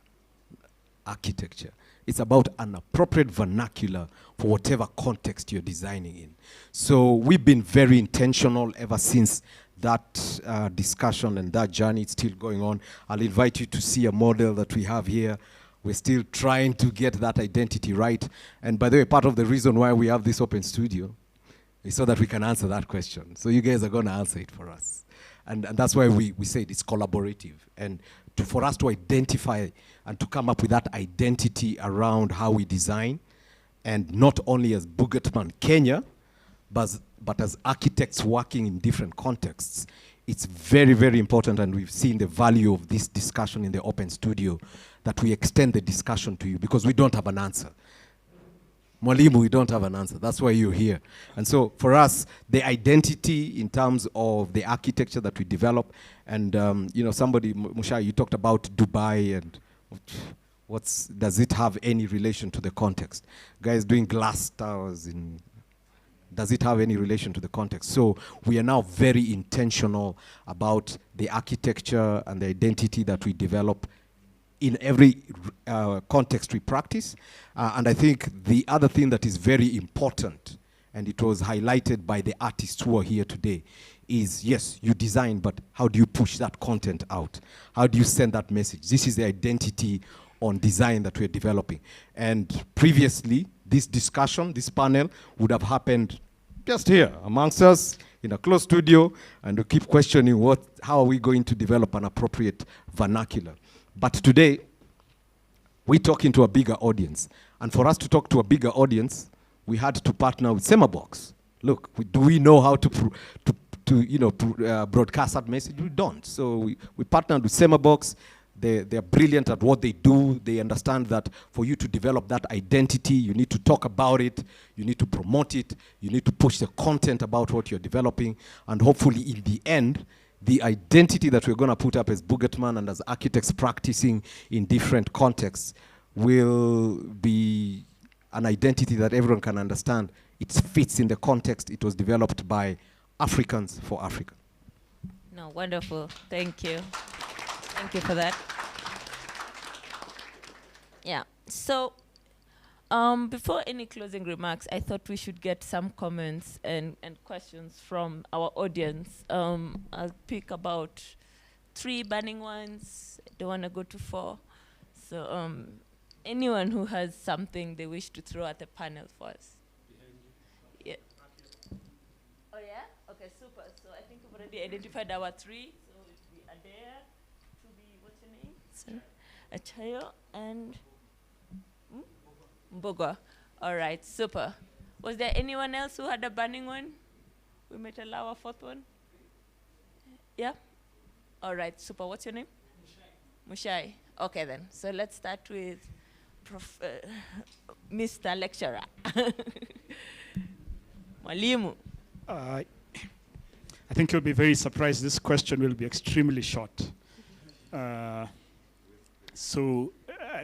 architecture. It's about an appropriate vernacular for whatever context you're designing in. So we've been very intentional ever since that discussion and that journey. It's still going on. I'll invite you to see a model that we have here. We're still trying to get that identity right. And by the way, part of the reason why we have this Open Studio is so that we can answer that question. So you guys are going to answer it for us. And that's why we said it's collaborative. And for us to identify and to come up with that identity around how we design, and not only as Boogertman Kenya, but as architects working in different contexts, it's very, very important, and we've seen the value of this discussion in the Open Studio, that we extend the discussion to you, because we don't have an answer. Mwalimu, we don't have an answer. That's why you're here. And so for us, the identity in terms of the architecture that we develop, and somebody, Mushai, you talked about Dubai, and does it have any relation to the context? Guys doing glass towers does it have any relation to the context? So we are now very intentional about the architecture and the identity that we develop in every context we practice. And I think the other thing that is very important, and it was highlighted by the artists who are here today, is yes, you design, but how do you push that content out? How do you send that message? This is the identity on design that we're developing. And previously, this discussion, this panel, would have happened just here amongst us in a closed studio, and we keep questioning how are we going to develop an appropriate vernacular. But today, we're talking to a bigger audience. And for us to talk to a bigger audience, we had to partner with Semabox. Look, do we know how to broadcast that message? We don't. So we partnered with Semabox. They're brilliant at what they do. They understand that for you to develop that identity, you need to talk about it, you need to promote it, you need to push the content about what you're developing, and hopefully in the end, the identity that we're going to put up as Boogertman and as architects practicing in different contexts will be an identity that everyone can understand. It fits in the context. It was developed by Africans for Africa. No, wonderful. Thank you. Thank you for that. Yeah. So before any closing remarks, I thought we should get some comments and questions from our audience. I'll pick about 3 burning ones. I don't want to go to 4. So anyone who has something they wish to throw at the panel for us. Yeah. Oh, yeah? Okay, super. So I think we've already identified our 3. So we Adair, to be, what's your name? Sorry. Achayo and Mbogo. All right, super. Was there anyone else who had a burning one? We might allow a fourth one. Yeah? All right, super. What's your name? Mushai. Okay then. So let's start with Mr. Lecturer. Mwalimu. I think you'll be very surprised. This question will be extremely short.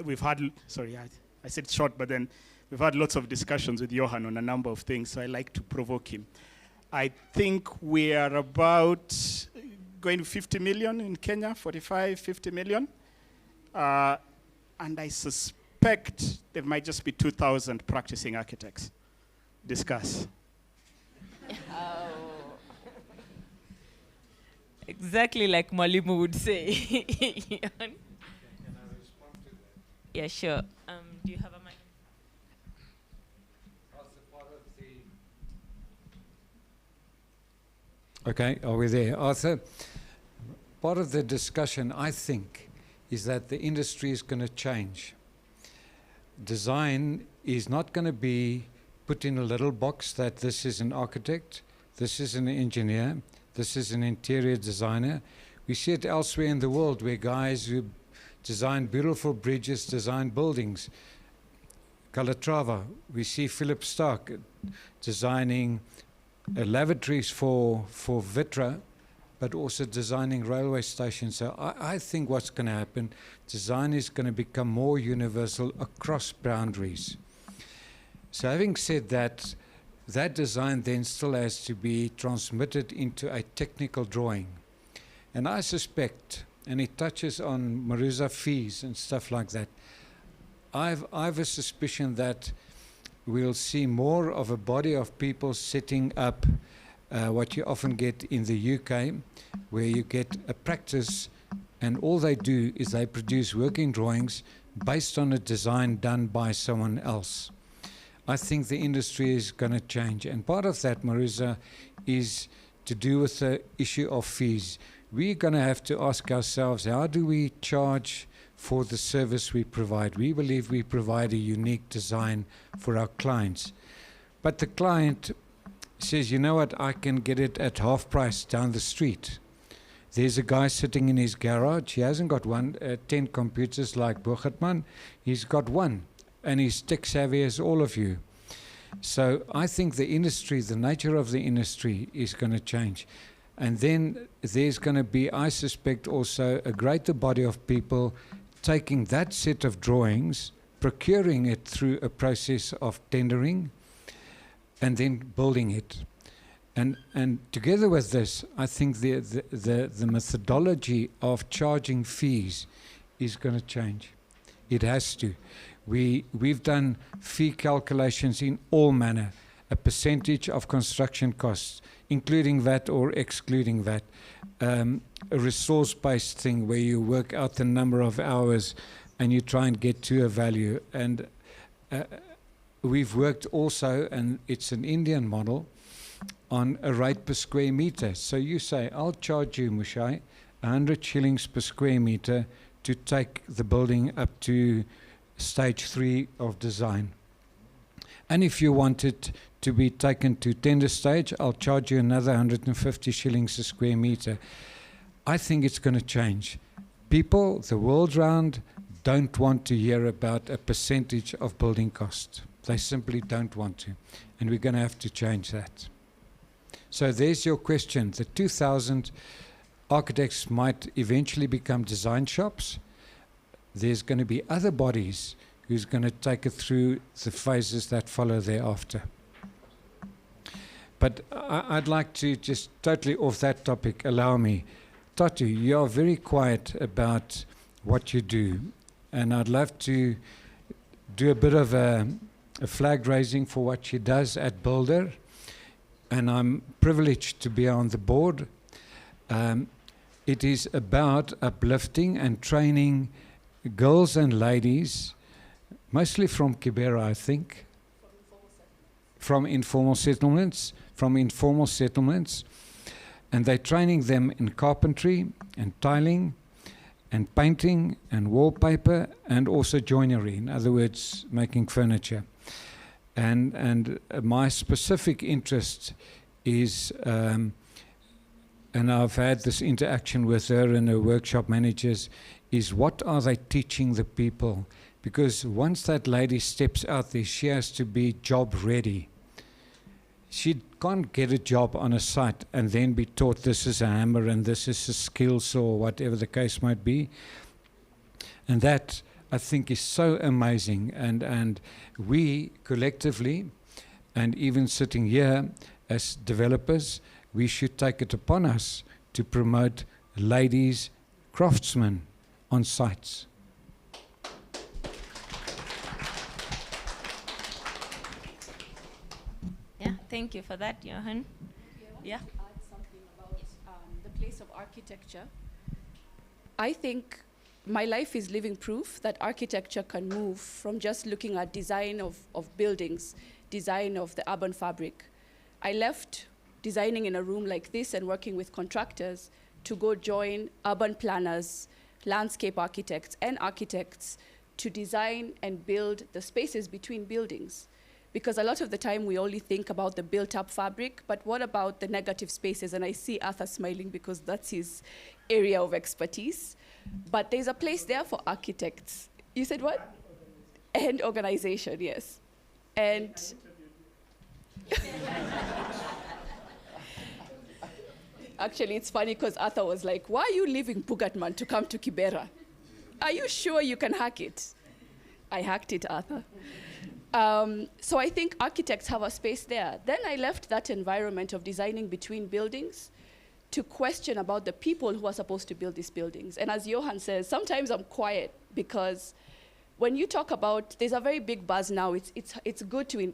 We've had, sorry, I said short, but then we've had lots of discussions with Johan on a number of things, so I like to provoke him. I think we are about going to 50 million in Kenya, 45, 50 million. And I suspect there might just be 2,000 practicing architects. Discuss. Oh. Exactly like Mwalimu would say. Can I respond to that? Yeah, sure. Do you have a mic? Okay, are we there? Arthur, part of the discussion, I think, is that the industry is going to change. Design is not going to be put in a little box that this is an architect, this is an engineer, this is an interior designer. We see it elsewhere in the world where guys who design beautiful bridges, design buildings. Calatrava, we see Philip Stark designing lavatories for Vitra, but also designing railway stations. So I think what's going to happen, design is going to become more universal across boundaries. So having said that, that design then still has to be transmitted into a technical drawing. And I suspect, and it touches on Maruza fees and stuff like that, I've a suspicion that we'll see more of a body of people setting up what you often get in the UK, where you get a practice and all they do is they produce working drawings based on a design done by someone else. I think the industry is going to change. And part of that, Maruza, is to do with the issue of fees. We're going to have to ask ourselves, how do we charge for the service we provide? We believe we provide a unique design for our clients. But the client says, you know what, I can get it at half price down the street. There's a guy sitting in his garage. He hasn't got 10 computers like Boogertman. He's got one. And he's tech savvy as all of you. So I think the industry, the nature of the industry is going to change. And then there's going to be, I suspect, also a greater body of people taking that set of drawings, procuring it through a process of tendering, and then building it. And together with this, I think the methodology of charging fees is going to change. It has to. We've done fee calculations in all manner, a percentage of construction costs, including VAT or excluding VAT, a resource-based thing where you work out the number of hours and you try and get to a value. And we've worked also, and it's an Indian model, on a rate per square meter. So you say, I'll charge you, Mushai, 100 shillings per square meter to take the building up to stage 3 of design. And if you want it to be taken to tender stage, I'll charge you another 150 shillings a square meter. I think it's going to change. People, the world round, don't want to hear about a percentage of building cost. They simply don't want to. And we're going to have to change that. So there's your question. The 2,000 architects might eventually become design shops. There's going to be other bodies who's going to take it through the phases that follow thereafter. But I'd like to just totally off that topic, allow me. Tatu, you are very quiet about what you do. And I'd love to do a bit of a flag raising for what she does at Builder. And I'm privileged to be on the board. It is about uplifting and training girls and ladies, mostly from Kibera, I think, from informal settlements, and they're training them in carpentry and tiling and painting and wallpaper and also joinery, in other words, making furniture. And my specific interest is, and I've had this interaction with her and her workshop managers, is what are they teaching the people? Because once that lady steps out there, she has to be job ready. She can't get a job on a site and then be taught this is a hammer and this is a skill saw, or whatever the case might be. And that, I think, is so amazing. And we collectively, and even sitting here as developers, we should take it upon us to promote ladies craftsmen on sites. Yeah, thank you for that, Johan. Yeah. To add something about the place of architecture. I think my life is living proof that architecture can move from just looking at design of buildings, design of the urban fabric. I left designing in a room like this and working with contractors to go join urban planners, landscape architects, and architects to design and build the spaces between buildings. Because a lot of the time we only think about the built-up fabric, but what about the negative spaces? And I see Arthur smiling because that's his area of expertise. But there's a place there for architects. You said what? And organization, yes. And actually, it's funny because Arthur was like, why are you leaving Boogertman to come to Kibera? Are you sure you can hack it? I hacked it, Arthur. So I think architects have a space there. Then I left that environment of designing between buildings to question about the people who are supposed to build these buildings. And as Johan says, sometimes I'm quiet because when you talk about, there's a very big buzz now, it's good to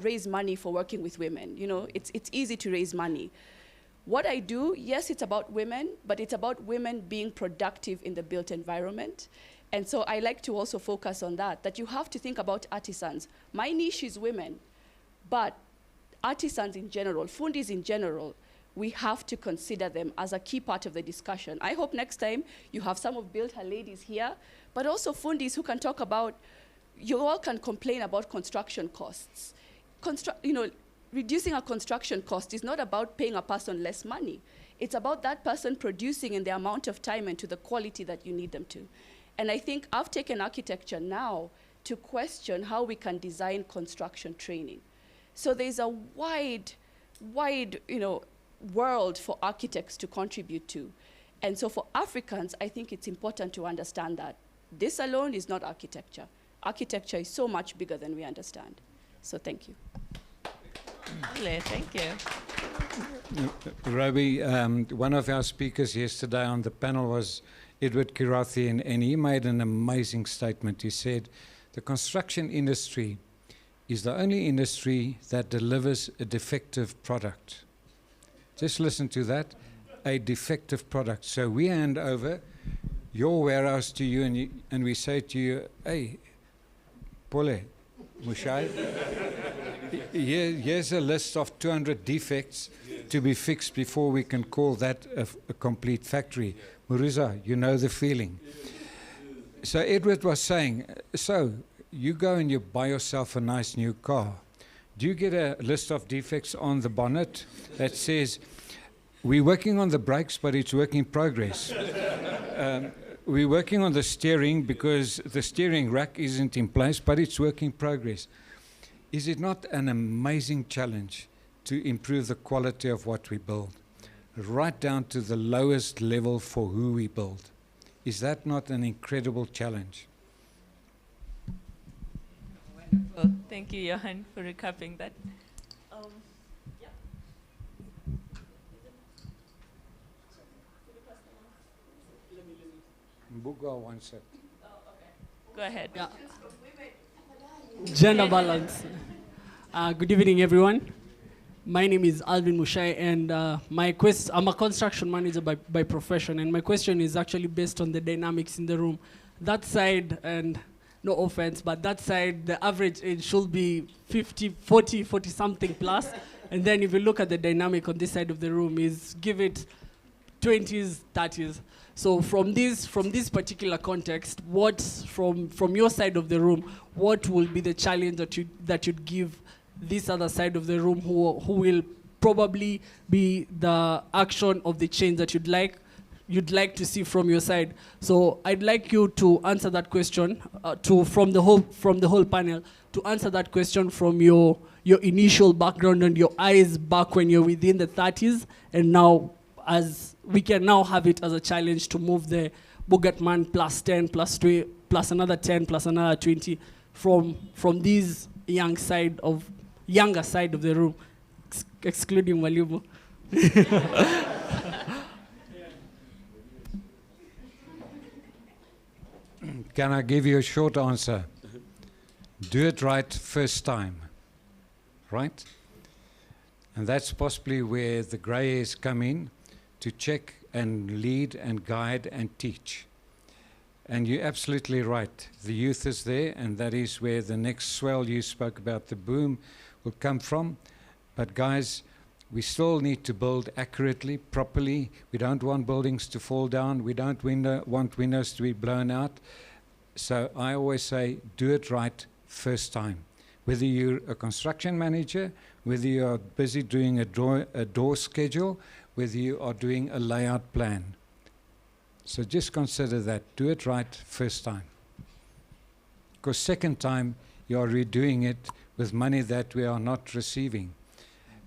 raise money for working with women. You know, it's easy to raise money. What I do, yes, it's about women, but it's about women being productive in the built environment. And so I like to also focus on that you have to think about artisans. My niche is women, but artisans in general, fundis in general, we have to consider them as a key part of the discussion. I hope next time you have some of Build Her ladies here, but also fundis who can talk about, you all can complain about construction costs. Reducing a construction cost is not about paying a person less money. It's about that person producing in the amount of time and to the quality that you need them to. And I think I've taken architecture now to question how we can design construction training. So there's a wide, world for architects to contribute to. And so for Africans, I think it's important to understand that this alone is not architecture. Architecture is so much bigger than we understand. So thank you. Thank you. Robbie, one of our speakers yesterday on the panel was Edward Kirathi, and he made an amazing statement. He said, the construction industry is the only industry that delivers a defective product. Just listen to that, a defective product. So we hand over your warehouse to you, and we say to you, hey, Pole, Mushai, here's a list of 200 defects to be fixed before we can call that a complete factory. Muruza, you know the feeling. So Edward was saying, so you go and you buy yourself a nice new car. Do you get a list of defects on the bonnet that says, we're working on the brakes, but it's work in progress? We're working on the steering because the steering rack isn't in place, but it's work in progress. Is it not an amazing challenge to improve the quality of what we build, right down to the lowest level for who we build? Is that not an incredible challenge? Wonderful. Thank you, Johan, for recapping that. Mbuga wants it. Go ahead. Yeah. Gender balance. Good evening, everyone. My name is Alvin Mushai, and I'm a construction manager by profession, and my question is actually based on the dynamics in the room. That side, and no offense, but that side, the average age should be 40 something plus. And then if you look at the dynamic on this side of the room, is give it 20s, 30s. So from this particular context, what from your side of the room, what will be the challenge that you'd give this other side of the room who will probably be the action of the change that you'd like to see from your side? So I'd like you to answer that question from the whole panel, to answer that question from your initial background and your eyes back when you're within the 30s, and now as we can now have it as a challenge to move the Boogertman plus 10 plus 20 plus another 10 plus another 20 from this younger side of the room, excluding Malumo. Can I give you a short answer? Do it right first time, right? And that's possibly where the grey hairs come in, to check and lead and guide and teach. And you're absolutely right. The youth is there, and that is where the next swell you spoke about, the boom, will come from. But guys, we still need to build accurately, properly. We don't want buildings to fall down. We don't want windows to be blown out. So I always say, do it right first time. Whether you're a construction manager, whether you're busy doing a door schedule, whether you are doing a layout plan. So just consider that. Do it right first time. Because second time, you are redoing it with money that we are not receiving.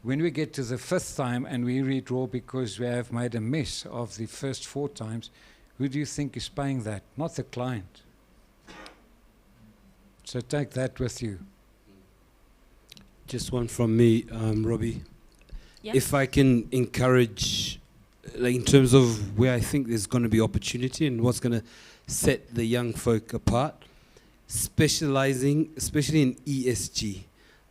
When we get to the fifth time and we redraw because we have made a mess of the first 4 times, who do you think is paying that? Not the client. So take that with you. Just one from me, Robbie. Yes. If I can encourage, like in terms of where I think there's going to be opportunity and what's going to set the young folk apart, specializing, especially in ESG,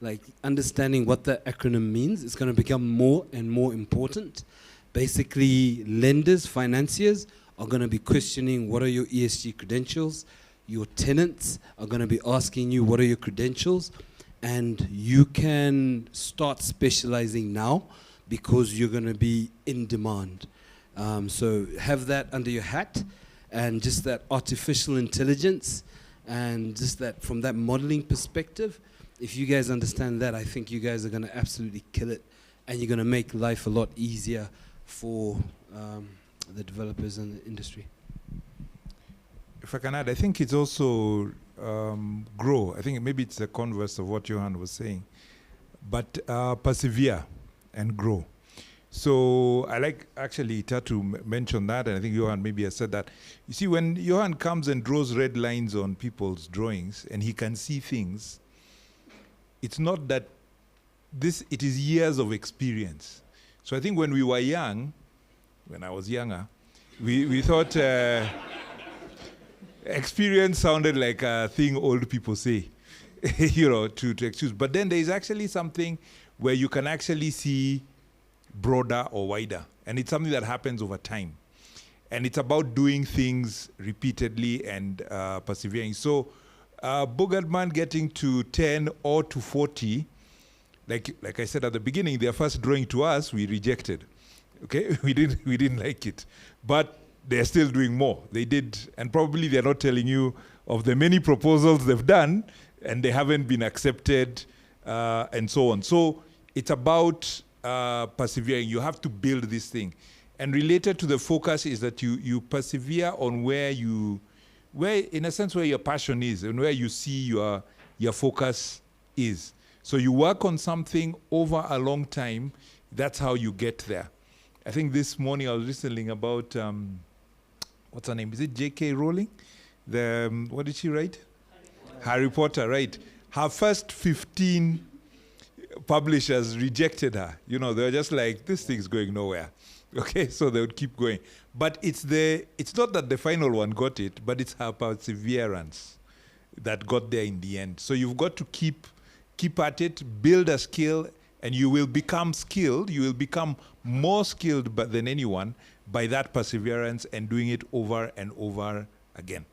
like understanding what the acronym means, is going to become more and more important. Basically, lenders, financiers are going to be questioning what are your ESG credentials. Your tenants are going to be asking you what are your credentials. And you can start specializing now because you're going to be in demand. So have that under your hat, and just that artificial intelligence, and just that from that modeling perspective, if you guys understand that, I think you guys are going to absolutely kill it, and you're going to make life a lot easier for the developers and the industry. If I can add, I think it's also grow. I think maybe it's the converse of what Johan was saying, but persevere and grow. So I like actually Tatu mention that, and I think Johan maybe has said that. You see, when Johan comes and draws red lines on people's drawings and he can see things, it's not that it is years of experience. So I think when we were young, when I was younger, we thought experience sounded like a thing old people say, to excuse. But then there is actually something where you can actually see broader or wider. And it's something that happens over time. And it's about doing things repeatedly and persevering. So Boogertman getting to 10 or to 40, like I said at the beginning, their first drawing to us, we rejected. Okay, we didn't like it. But they're still doing more. They did, and probably they're not telling you of the many proposals they've done, and they haven't been accepted, and so on. So it's about persevering. You have to build this thing. And related to the focus is that you persevere on where in a sense, where your passion is and where you see your focus is. So you work on something over a long time. That's how you get there. I think this morning I was listening about, what's her name? Is it J.K. Rowling? What did she write? Harry Potter, right. Her first 15 publishers rejected her. They were just like, this thing's going nowhere. Okay, so they would keep going. But it's not that the final one got it, but it's her perseverance that got there in the end. So you've got to keep at it, build a skill, and you will become skilled. You will become more skilled than anyone by that perseverance and doing it over and over again.